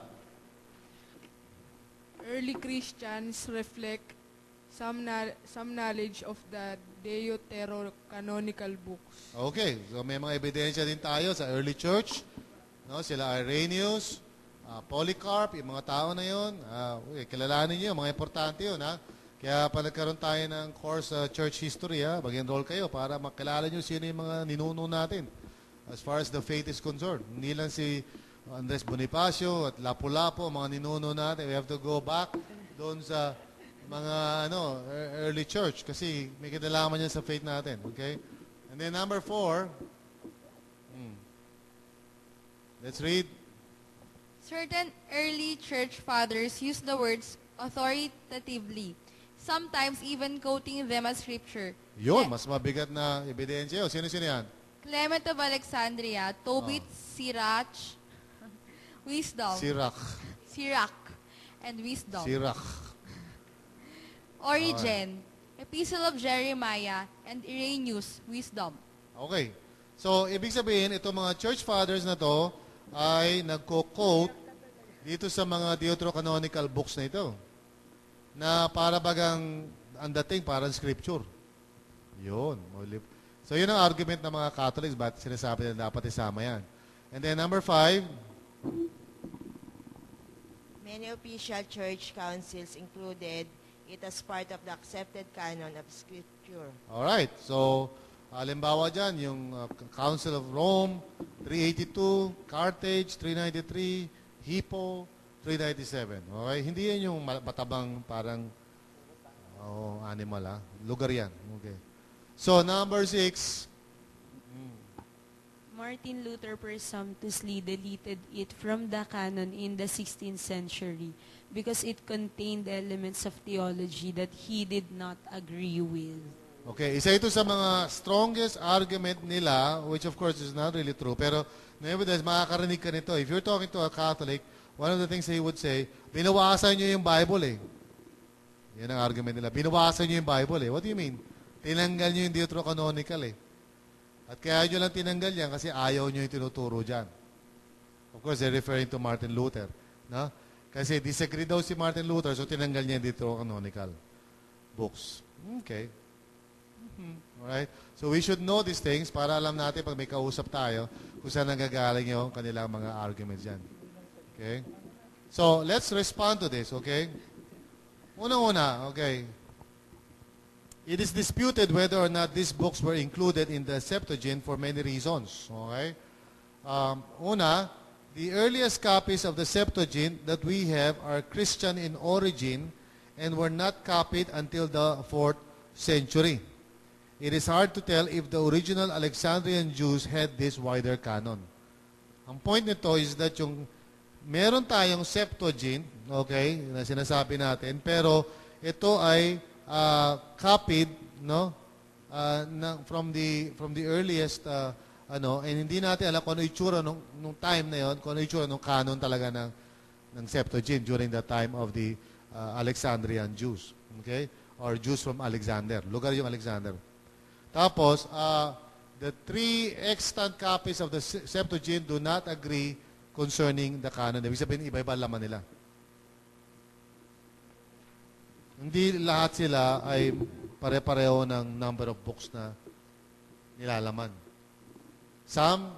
Early Christians reflect some knowledge of the Deuterocanonical books. Okay, so may mga ebidensya din tayo sa early church. No, sila Irenaeus, Polycarp, yung mga tao na yun. Kilalanin niyo, mga importante yun. Kaya pa nagkaroon tayo ng course church history. Mag-enroll kayo para makilala niyo sino yung mga ninuno natin as far as the faith is concerned. Hindi lang si Andres Bonifacio at Lapu-Lapu, mga ninuno natin. We have to go back doon sa mga early church kasi may kinalaman yan sa faith natin. Okay? And then number 4, Let's read. Certain early church fathers used the words authoritatively, sometimes even quoting them as scripture. Yun, mas mabigat na ebidensya. Sino-sino yan? Clement of Alexandria, Tobit, Sirach, Wisdom, Sirach, and Wisdom. Sirach. Origen, Epistle of Jeremiah, and Irenaeus, Wisdom. Okay. So, ibig sabihin, itong mga church fathers na to ay nagko-quote dito sa mga deuterocanonical books na ito na para bagang ang dating parang scripture. Yun. So, yun ang argument ng mga Catholics. Ba't sinasabi na dapat isama yan? And then, number 5. Many official church councils included it as part of the accepted canon of Scripture. Alright. So, halimbawa dyan, yung Council of Rome, 382, Carthage, 393, Hippo, 397. Okay? Hindi yan yung matabang parang animal, lugar yan. Okay. So, number 6. Martin Luther presumptuously deleted it from the canon in the 16th century because it contained elements of theology that he did not agree with. Okay, isa ito sa mga strongest argument nila, which of course is not really true, pero nevertheless, makakarinig ka nito. If you're talking to a Catholic, one of the things he would say, binawasan nyo yung Bible eh. Yan ang argument nila. Binawasan nyo yung Bible eh. What do you mean? Tinanggal nyo yung deuterocanonical eh. At kaya nyo lang tinanggal yan kasi ayaw nyo yung tinuturo dyan. Of course, they're referring to Martin Luther. No? Kasi disagree daw si Martin Luther, so tinanggal niya yung deuterocanonical books. Okay. Alright? So we should know these things para alam natin pag may kausap tayo kung saan nanggagaling yung kanilang mga arguments dyan. Okay? So, let's respond to this, okay? Unang-una, okay. It is disputed whether or not these books were included in the Septuagint for many reasons. Okay? Una, the earliest copies of the Septuagint that we have are Christian in origin and were not copied until the 4th century. It is hard to tell if the original Alexandrian Jews had this wider canon. Ang point nito is that yung meron tayong Septuagint, okay, na sinasabi natin, pero ito ay copied, no, from the earliest, and hindi natin alam kung ano itsura nung time na yon, kung ano itsura nung canon talaga ng Septuagint during the time of the Alexandrian Jews, okay, or Jews from Alexander, lugar yung Alexander. Tapos, the 3 extant copies of the Septuagint do not agree concerning the canon. Ibig sabihin, iba-iba laman nila. Hindi lahat sila ay pare-pareho ng number of books na nilalaman. Some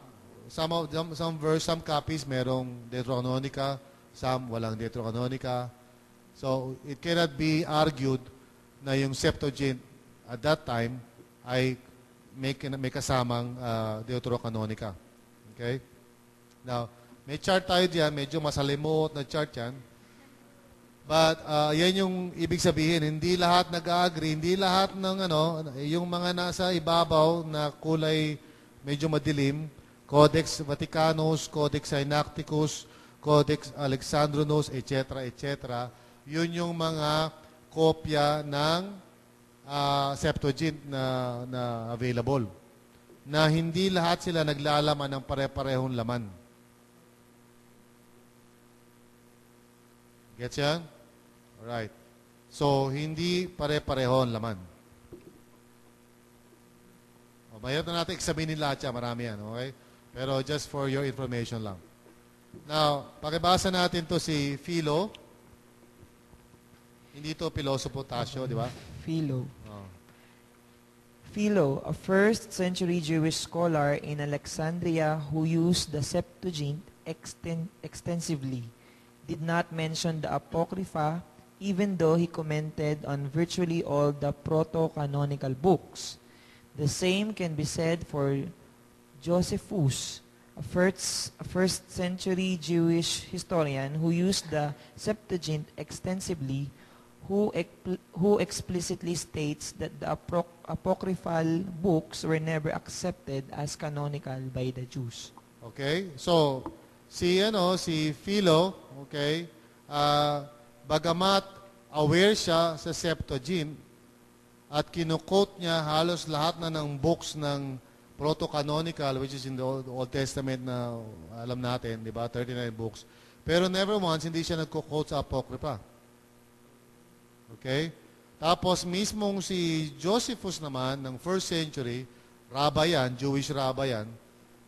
copies merong Deuterocanonica, some walang Deuterocanonica. So, it cannot be argued na yung Septuagint at that time ay may kasamang Deuterocanonica. Okay? Now, may chart tayo diyan, medyo masalimot na chart yan. But yan yung ibig sabihin, hindi lahat nag-agree, hindi lahat ng yung mga nasa ibabaw na kulay medyo madilim, Codex Vaticanus, Codex Sinaiticus, Codex Alexandrinus, etc., etc., yun yung mga kopya ng Septuagint na available. Na hindi lahat sila naglalaman ng pare-parehong laman. Gets yan? Alright. So, hindi pare-pareho ang laman. Mahirap na natin examinin lahat yan. Marami yan. Okay? Pero just for your information lang. Now, pakibasa natin to si Philo. Hindi to Pilosopo Tasio, di ba? Philo. Oh. Philo, a 1st century Jewish scholar in Alexandria who used the Septuagint extensively, did not mention the Apocrypha even though he commented on virtually all the proto-canonical books. The same can be said for Josephus, a first century Jewish historian who used the Septuagint extensively, who explicitly states that the apocryphal books were never accepted as canonical by the Jews. Okay? So, si Philo, okay, bagamat aware siya sa Septuagint at kinukote niya halos lahat na ng books ng proto-canonical, which is in the Old Testament na alam natin, di ba, 39 books. Pero never once, hindi siya nagko-quote sa Apocrypha. Okay? Tapos mismong si Josephus naman, ng 1st century, rabbi yan, Jewish rabbi yan,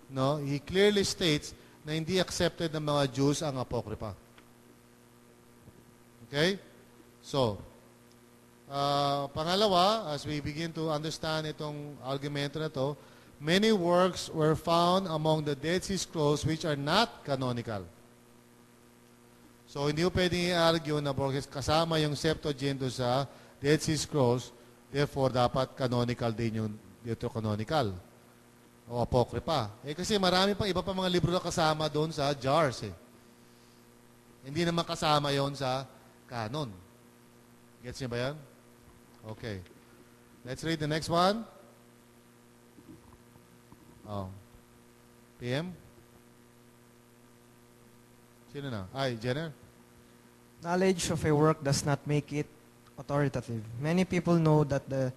no? He clearly states na hindi accepted ng mga Jews ang Apocrypha. Okay? So, pangalawa, as we begin to understand itong argumento na to, many works were found among the Dead Sea Scrolls which are not canonical. So, hindi mo pwedeng i-argue na kasama yung Septuagint sa Dead Sea Scrolls, therefore, dapat canonical din yung Deuterocanonical o Apocrypha. Kasi marami pang iba pa mga libro na kasama doon sa jars. Hindi naman kasama yon sa canon. Gets niyo ba yan? Okay. Let's read the next one. PM? Sino na? Jenner? Knowledge of a work does not make it authoritative. Many people know that the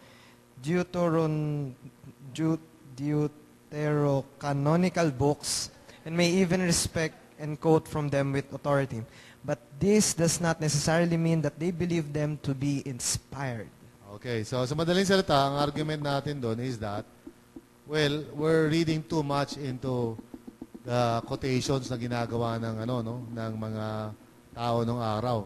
Deuterocanonical books and may even respect and quote from them with authority. But this does not necessarily mean that they believe them to be inspired. Okay, so sa madaling salita, ang argument natin doon is that, well, we're reading too much into the quotations na ginagawa ng ng mga tao ng araw.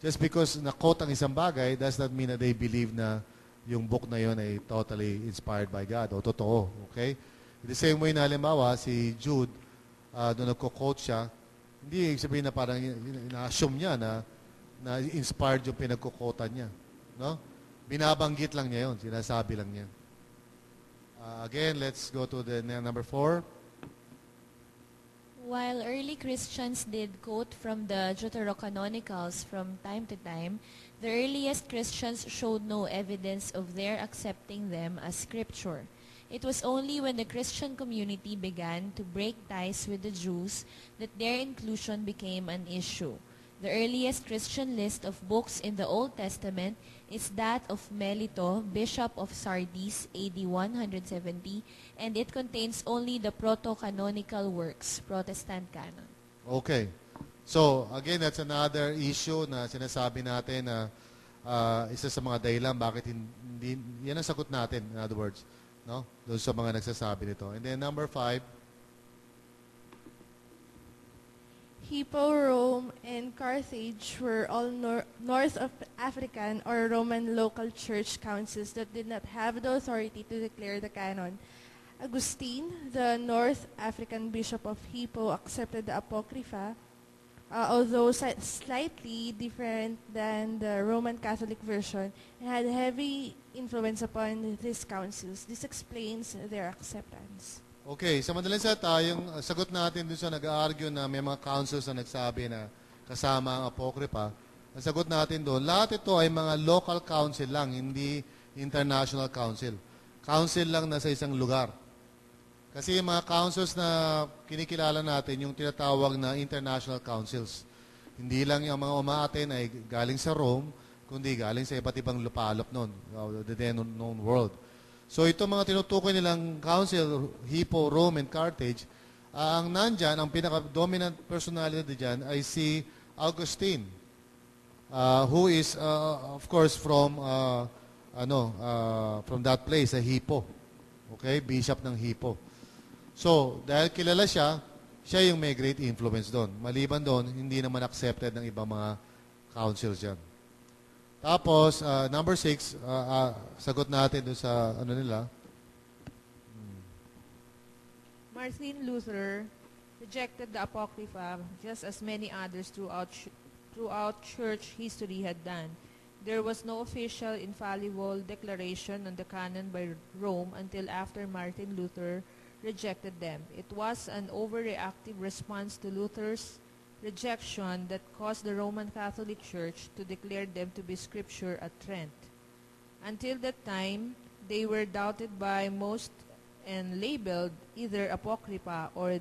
Just because na-quote ang isang bagay does not mean that they believe na yung book na yon ay totally inspired by God o totoo. Okay? In the same way na halimbawa, si Jude, doon nagko-quote siya, hindi sabihin na parang ina-assume niya na inspired yung pinagko-quotan niya. No? Binabanggit lang niya yon, sinasabi lang niya. Again, let's go to the number 4. While early Christians did quote from the Deuterocanonicals from time to time, the earliest Christians showed no evidence of their accepting them as scripture. It was only when the Christian community began to break ties with the Jews that their inclusion became an issue. The earliest Christian list of books in the Old Testament is that of Melito, Bishop of Sardis, AD 170, and it contains only the proto-canonical works, Protestant canon. Okay. So, again, that's another issue na sinasabi natin na isa sa mga dahilan bakit hindi, yan ang sagot natin, in other words, no? Doon sa mga nagsasabi nito. And then number 5, Hippo, Rome, and Carthage were all North of African or Roman local church councils that did not have the authority to declare the canon. Augustine, the North African bishop of Hippo, accepted the Apocrypha, although slightly different than the Roman Catholic version, and had heavy influence upon these councils. This explains their acceptance. okay, sa madaling salita, yung sagot natin dun sa nag-argue na may mga councils na nagsabi na kasama ang Apocrypha, ang sagot natin doon, lahat ito ay mga local council lang, hindi international council. Council lang na sa isang lugar. Kasi yung mga councils na kinikilala natin, yung tinatawag na international councils. Hindi lang yung mga umaaten ay galing sa Rome, kundi galing sa iba't ibang lupalop noon, the then known world. So itong mga tinutukoy nilang council, Hippo, Rome, and Carthage, ang nandyan, ang pinaka-dominant personality dyan ay si Augustine, who is, of course, from that place, Hippo. Okay? Bishop ng Hippo. So, dahil kilala siya, siya yung may great influence doon. Maliban doon, hindi naman accepted ng ibang mga councils dyan. Tapos, number 6, sagot natin doon sa nila. Martin Luther rejected the Apocrypha just as many others throughout church history had done. There was no official infallible declaration on the canon by Rome until after Martin Luther rejected them. It was an overreactive response to Luther's rejection that caused the Roman Catholic Church to declare them to be scripture at Trent. Until that time, they were doubted by most and labeled either Apocrypha or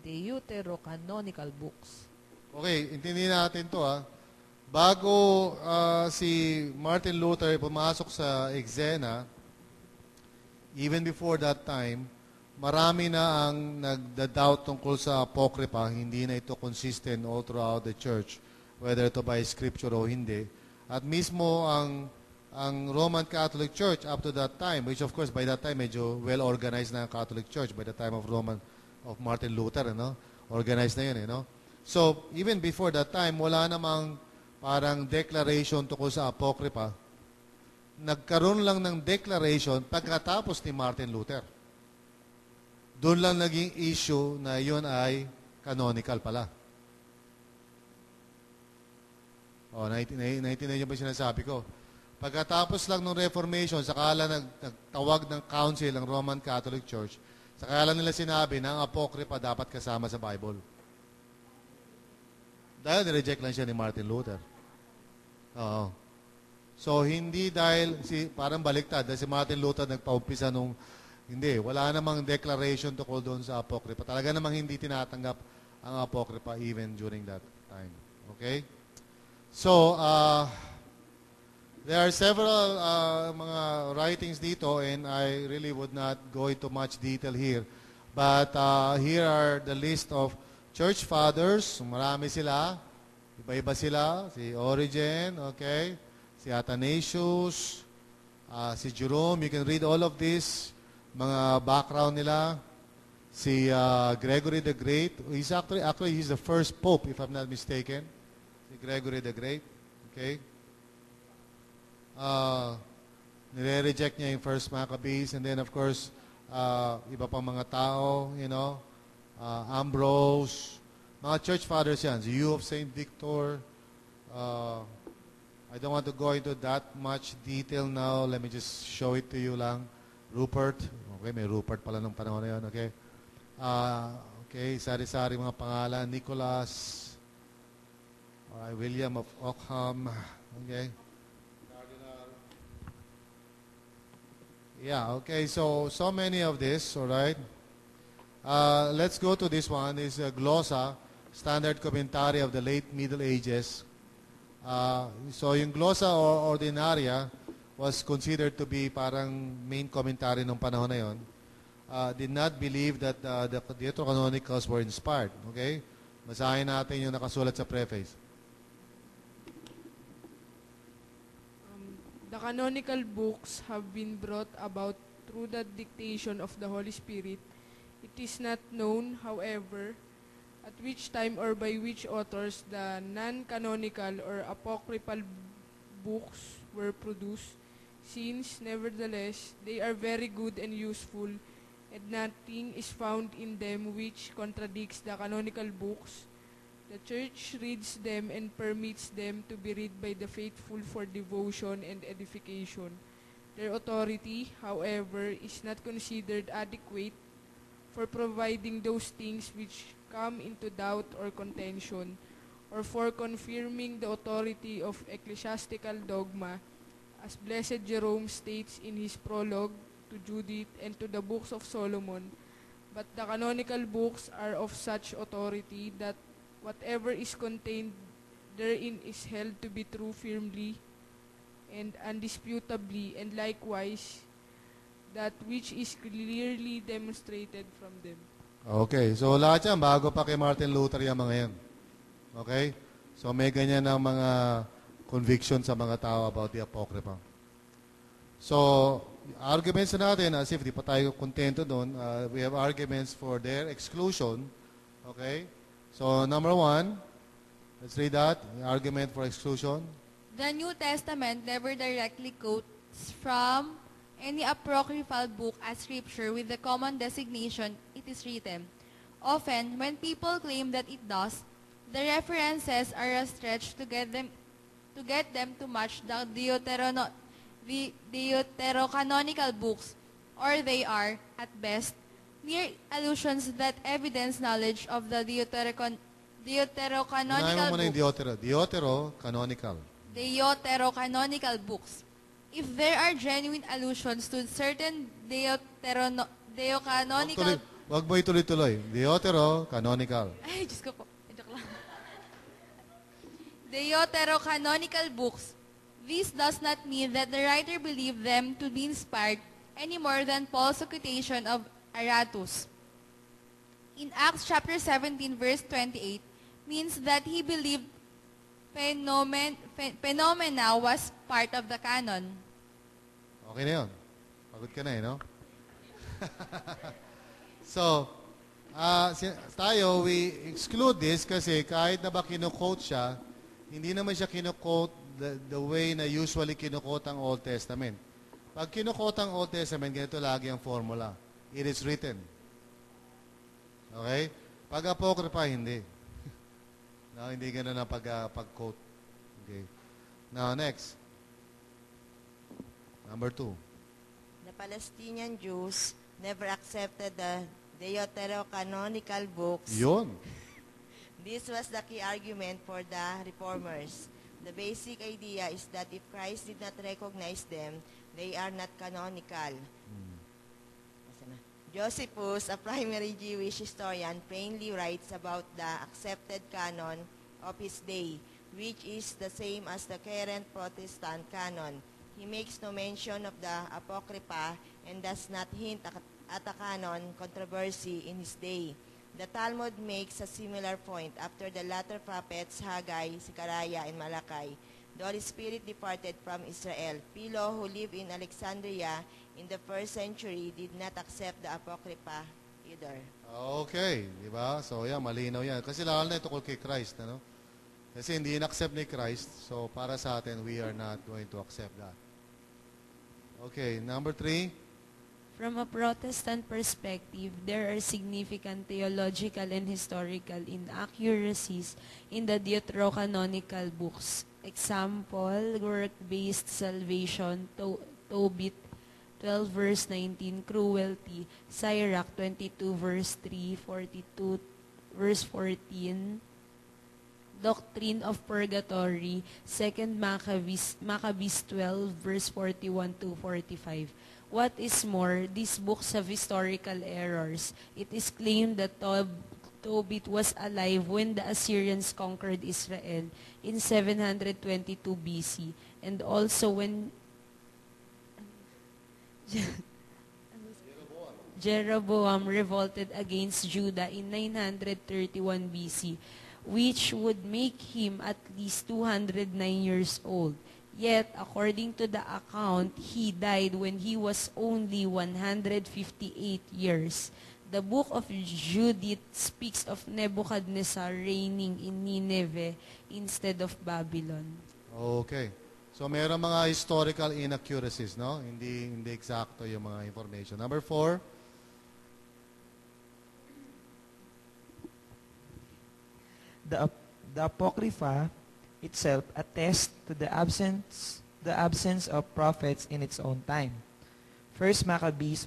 deuterocanonical books. Okay, intindihin natin to Bago si Martin Luther pumasok sa eksena, even before that time, marami na ang nagda-doubt tungkol sa Apocrypha. Hindi na ito consistent all throughout the church, whether ito by scripture o hindi. At mismo ang Roman Catholic Church up to that time, which of course by that time medyo well-organized na ang Catholic Church by the time of Martin Luther, organized na yun, So, even before that time, wala namang parang declaration tungkol sa Apocrypha. Nagkaroon lang ng declaration pagkatapos ni Martin Luther. Doon lang naging issue na yun ay canonical pala. Naintindihan niyo ba yung sinasabi ko? Pagkatapos lang ng Reformation, sakala nagtawag ng council ang Roman Catholic Church, sakala nila sinabi na ang Apocrypha dapat kasama sa Bible. Dahil nireject lang siya ni Martin Luther. Oo. So, hindi dahil, parang baliktad, dahil si Martin Luther nagpaumpisa nung, hindi, wala namang declaration tungkol doon sa Apocrypha. Talaga namang hindi tinatanggap ang Apocrypha even during that time. Okay? So, there are several mga writings dito and I really would not go into much detail here. But here are the list of church fathers. Marami sila. Iba-iba sila. Si Origen, okay? Si Athanasius, si Jerome. You can read all of this. Mga background nila. Si Gregory the Great. He's he's the first pope, if I'm not mistaken. Si Gregory the Great. Okay? Nire-reject niya yung first Maccabees. And then, of course, iba pang mga tao, Ambrose, mga church fathers yan. The Hugh of St. Victor. I don't want to go into that much detail now. Let me just show it to you lang. Rupert. Okay, may Rupert pala nung panahon na yun. Okay. Okay, sari-sari mga pangalan. Nicholas. William of Ockham. Okay. Yeah, okay. So many of this, all right. Let's go to this one. This is a glossa, standard commentary of the late Middle Ages. So yung glossa ordinaria was considered to be parang main commentary nung panahon na yon. Did not believe that the Deuterocanonicals were inspired. Okay? Basahin natin yung nakasulat sa preface. The canonical books have been brought about through the dictation of the Holy Spirit. It is not known, however, at which time or by which authors the non-canonical or apocryphal books were produced, since, nevertheless, they are very good and useful, and nothing is found in them which contradicts the canonical books. The Church reads them and permits them to be read by the faithful for devotion and edification. Their authority, however, is not considered adequate for providing those things which come into doubt or contention, or for confirming the authority of ecclesiastical dogma, as Blessed Jerome states in his prologue to Judith and to the books of Solomon. But the canonical books are of such authority that whatever is contained therein is held to be true firmly and undisputably, and likewise that which is clearly demonstrated from them. Okay, so lahat yan, bago pa kay Martin Luther yung mga yan. Okay? So may ganyan ng mga conviction sa mga tao about the Apocrypha. So, arguments natin, as if di pa tayo kontento doon, we have arguments for their exclusion. Okay? So, number one, let's read that. Argument for exclusion. The New Testament never directly quotes from any apocryphal book as scripture with the common designation, it is written. Often, when people claim that it does, the references are a stretch to get them to match the deuterocanonical books, or they are, at best, mere allusions that evidence knowledge of the deuterocanonical books. Deuterocanonical. Deuterocanonical books. If there are genuine allusions to certain deuterocanonical Huwag mo ituloy-tuloy. Deuterocanonical. Ay, Diyos ko po. Joke lang. Deuterocanonical books. This does not mean that the writer believed them to be inspired any more than Paul's quotation of Aratus in Acts chapter 17, verse 28, means that he believed phenomena was part of the canon. Okay na yun. Pagod ka na no? So, tayo, we exclude this kasi kahit na ba kinu-quote siya, hindi naman siya kinu-quote the way na usually kinu-quote ang Old Testament. Pag kinu-quote ang Old Testament, ganito lagi ang formula. It is written. Okay? Pag apocrypha, hindi. No, hindi ganun ang pag-quote. Okay. Now, next. Number 2. The Palestinian Jews never accepted the Deuterocanonical books. Yun. This was the key argument for the reformers. The basic idea is that if Christ did not recognize them, they are not canonical. Josephus, a primary Jewish historian, plainly writes about the accepted canon of his day, which is the same as the current Protestant canon. He makes no mention of the Apocrypha and does not hint at a canon controversy in his day. The Talmud makes a similar point after the latter prophets Haggai, Zechariah, and Malachi. The Holy Spirit departed from Israel. Philo, who lived in Alexandria in the 1st century, did not accept the Apocrypha either. Okay, di ba? So, yan, malinaw yan. Kasi lalo na ito kay Christ, ano? Kasi hindi in-accept ni Christ, so para sa atin, we are not going to accept that. Okay, number 3. From a Protestant perspective, there are significant theological and historical inaccuracies in the Deuterocanonical books. Example, work-based salvation, Tobit 12 verse 19, cruelty, Sirach 22 verse 3, 42 verse 14, doctrine of purgatory, 2 Maccabees 12 verse 41 to 45. What is more, these books have historical errors. It is claimed that Tobit was alive when the Assyrians conquered Israel in 722 BC, and also when Jeroboam revolted against Judah in 931 BC, which would make him at least 209 years old. Yet, according to the account, he died when he was only 158 years. The book of Judith speaks of Nebuchadnezzar reigning in Nineveh instead of Babylon. Okay. So, meron mga historical inaccuracies, no? Hindi eksakto yung mga information. Number 4. The Apocrypha itself attests to the absence of prophets in its own time. 1 Maccabees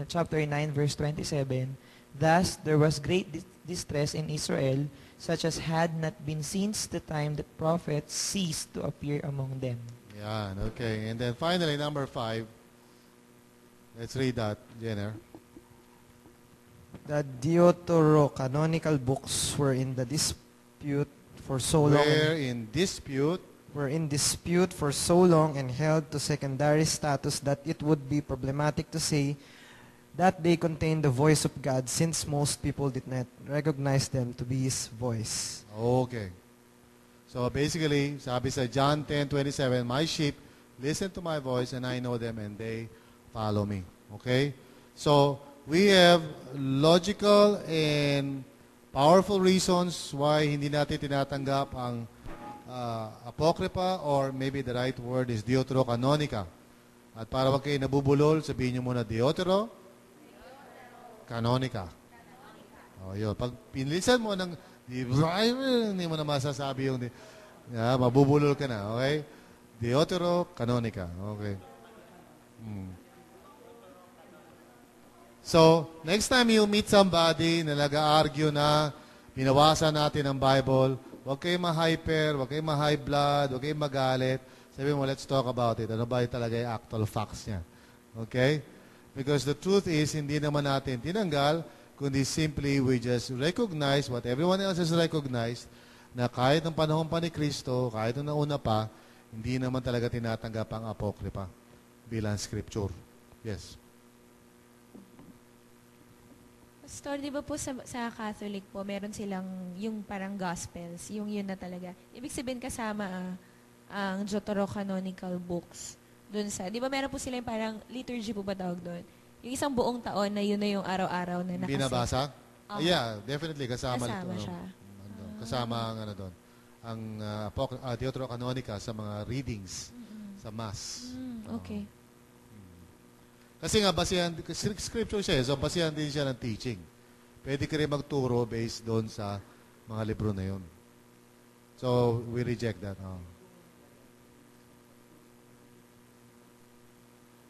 chapter 9 verse 27, thus there was great distress in Israel, such as had not been since the time that prophets ceased to appear among them. Yeah, okay. And then finally, number 5. Let's read that, Jenner. The Deuterocanonical books were in the dispute for so long. Were in dispute for so long and held to secondary status that it would be problematic to say that they contain the voice of God, since most people did not recognize them to be His voice. Okay. So basically, sabi sa John 10:27, my sheep listen to my voice and I know them and they follow me. Okay? So we have logical and powerful reasons why hindi natin tinatanggap ang Apocrypha, or maybe the right word is Deuterocanonica. At para wag kayo nabubulol, sabihin nyo muna Deuterocanonica. O yun. Pag pinilisan mo ng hindi mo na masasabi yung mabubulol ka na. Okay? Deuterocanonica. Okay. So, next time you meet somebody na nag-argue na pinawasan natin ang Bible, huwag kayong ma-hyper, huwag kayong ma-high blood, huwag kayong magalit. Sabi mo, let's talk about it. Ano ba talaga yung actual facts niya? Okay? Because the truth is, hindi naman natin tinanggal, kundi simply we just recognize what everyone else has recognized, na kahit ng panahon pa ni Kristo, kahit nung nauna pa, hindi naman talaga tinatanggap ang apokrypha bilang scripture. Yes. Pastor, di ba po sa Catholic po, meron silang yung parang Gospels, yung yun na talaga. Ibig sabihin kasama ang Deuterocanonical books dun sa, di ba meron po sila yung parang liturgy po ba tawag doon? Yung isang buong taon na yun na yung araw-araw na nakaset. Binabasa? Yeah, definitely. Kasama siya. Kasama ang ano doon. Ang Deuterocanonica sa mga readings sa Mass. Okay. Kasi nga, basihan, scripture siya so basihan din siya ng teaching. Pwede ka rin magturo based doon sa mga libro na yun. So, we reject that.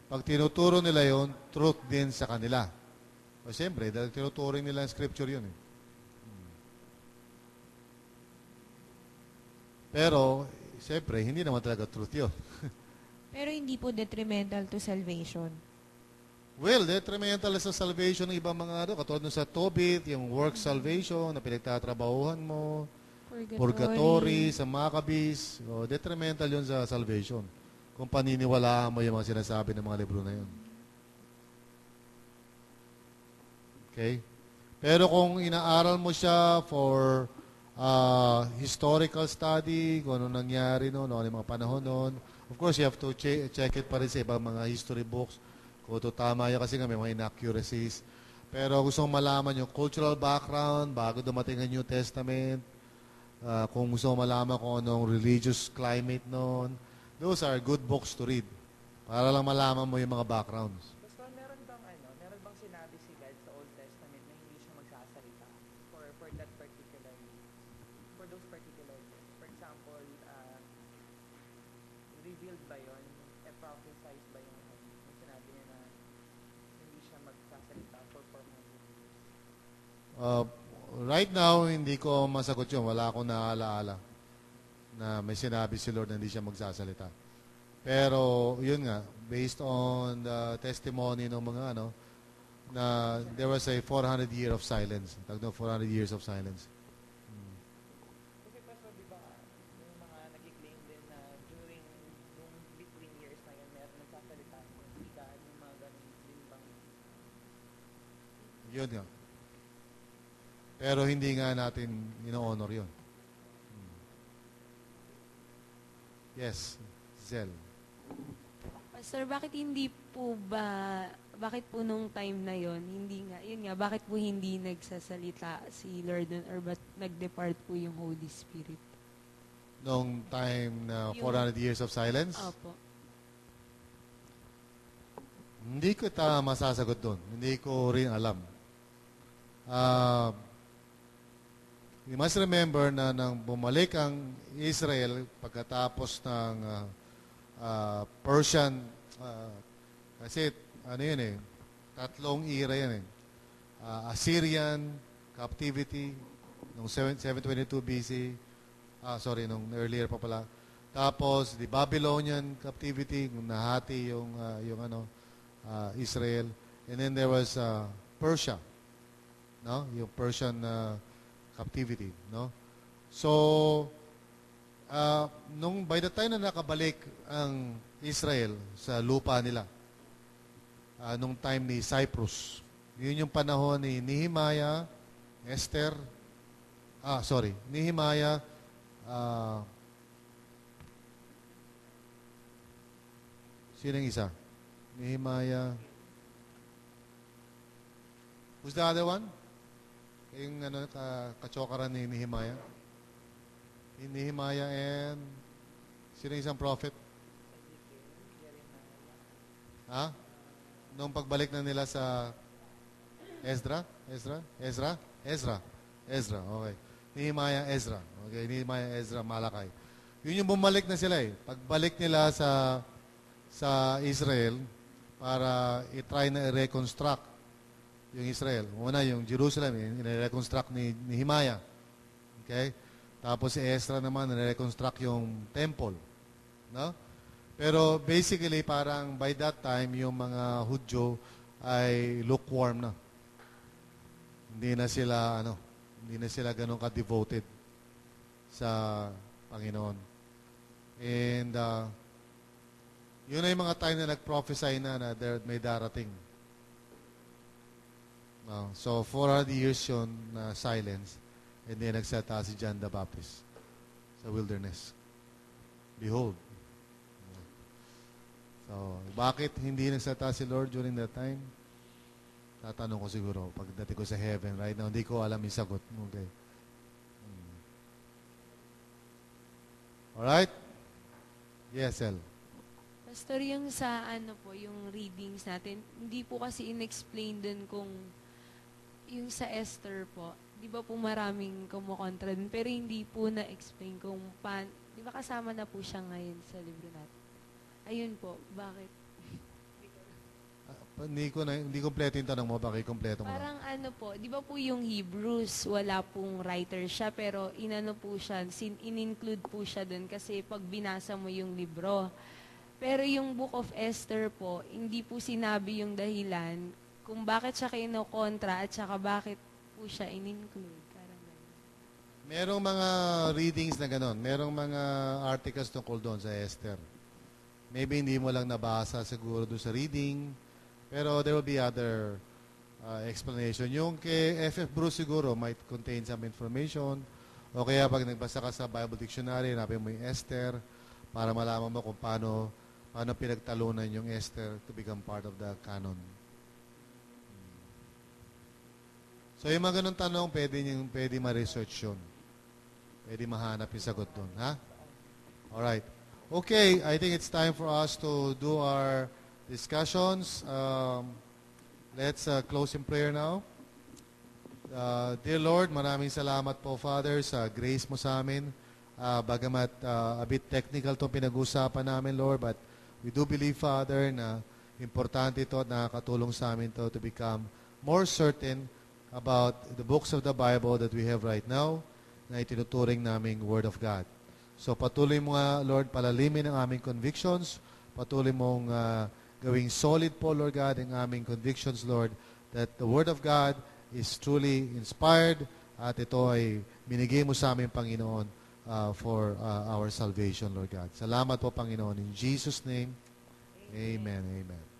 Pag tinuturo nila yun, truth din sa kanila. O siyempre, dahil tinuturing nila ang scripture yun. Pero, siyempre, hindi naman talaga truth yun. Pero hindi po detrimental to salvation. Well, detrimental sa salvation ng ibang mga katulad sa Tobit, yung work salvation na pinagtatrabahuhan mo, purgatory sa Maccabees, detrimental yun sa salvation. Kung paniniwalaan mo yung mga sinasabi ng mga libro na yun. Okay? Pero kung inaaral mo siya for historical study, kung ano nangyari noon, ano yung mga panahon noon, of course, you have to check it pa rin sa ibang mga history books. Kung ito tama yan kasi nga may mga inaccuracies. Pero gusto mong malaman yung cultural background bago dumating ang New Testament, kung gusto mong malaman kung anong religious climate noon, those are good books to read. Para lang malaman mo yung mga backgrounds. Pastor, meron bang sinabi si God sa Old Testament na hindi siya magsasalita for that particular, for those particular days? For example, revealed ba yun? Prophesized ba yun? Yung sinabi niya na hindi siya magsasalita for 400 years? Right now, hindi ko masagot yun. Wala akong naalaala na may sinabi si Lord na hindi siya magsasalita. Pero, yun nga, based on the testimony ng mga na there was a 400 year of silence. Tag 400 years of silence. Kasi Pastor, di ba, yung mga nag-claim din na during yung between years na yun, meron nagsasalita yung ikaan, yung mga ganun din bang? Yun nga. Pero hindi nga natin ino-honor yun. Yes, Zel. Pastor, bakit nung time na yon bakit po hindi nagsasalita si Lord or ba't nag-depart po yung Holy Spirit? Nung time na 400 years of silence? Opo. Hindi ko masasagot doon. Hindi ko rin alam. You must remember na nang bumalik ang Israel pagkatapos ng Persian, kasi tatlong era yan Assyrian captivity noong 722 BC, nung earlier pa pala. Tapos the Babylonian captivity, nung nahati yung Israel. And then there was Persia, no? Yung Persian captivity, no? So, by the time na nakabalik ang Israel sa lupa nila, nung time ni Cyprus, yun yung panahon ni Nehemiah, Esther, Nehemiah, sino yung isa? Nehemiah, who's the other one? Yung kachokaran ni Nehemiah. Nehemiah and sino isang prophet? Nung pagbalik na nila sa Ezra. Okay. Nehemiah, Ezra. Okay, Nehemiah, Ezra, Malakay. Yun yung bumalik na sila Pagbalik nila sa Israel para i-try na i-reconstruct yung Israel. Una, yung Jerusalem, i-reconstruct ni Nehemiah. Okay? Tapos si Ezra naman, i-reconstruct yung temple. No? Pero basically, parang by that time, yung mga Hudyo ay lukewarm na. hindi na sila ganun ka-devoted sa Panginoon. And yun ay mga time na nag-prophesy na may darating. So 400 years yun na silence, and then nagsalita si John the Baptist sa wilderness. Behold. So, bakit hindi nagsalita si Lord during that time? Tatanong ko siguro pagdating ko sa heaven. Right now, hindi ko alam yung sagot. Okay. Alright? Yes, El. Pastor, yung sa yung readings natin, hindi po kasi in-explain dun kung yung sa Esther po, di ba po maraming kumukontra dun, pero hindi po na-explain kung di ba kasama na po siya ngayon sa libro natin. Ayun po, bakit? Hindi kompleto yung tanong mo, bakit kompleto mo? Parang po, di ba po yung Hebrews, wala pong writer siya, pero po siya, in-include po siya dun kasi pag binasa mo yung libro. Pero yung Book of Esther po, hindi po sinabi yung dahilan kung bakit siya kinokontra at saka bakit po siya in-include. Merong mga readings na gano'n. Merong mga articles tungkol doon sa Esther. Maybe hindi mo lang nabasa siguro doon sa reading, pero there will be other explanation. Yung kay F.F. Bruce siguro might contain some information, o kaya pag nagbasa ka sa Bible Dictionary, hanapin mo yung Esther para malaman mo kung paano pinagtalunan yung Esther to become part of the canon. So yung mga ganun tanong, pwede ma-research yun. Pwede mahanap yung sagot doon. Ha? Alright. Okay, I think it's time for us to do our discussions. Let's close in prayer now. Dear Lord, maraming salamat po, Father, sa grace mo sa amin. Bagamat a bit technical itong pinag-usapan namin, Lord, but we do believe, Father, na importante ito at nakakatulong sa amin to become more certain about the books of the Bible that we have right now na itinuturing naming Word of God. So patuloy mo nga, Lord, palalimin ang aming convictions. Patuloy mong gawing solid po, Lord God, ang aming convictions, Lord, that the Word of God is truly inspired at ito ay binigay mo sa aming Panginoon for our salvation, Lord God. Salamat po, Panginoon. In Jesus' name, amen. Amen.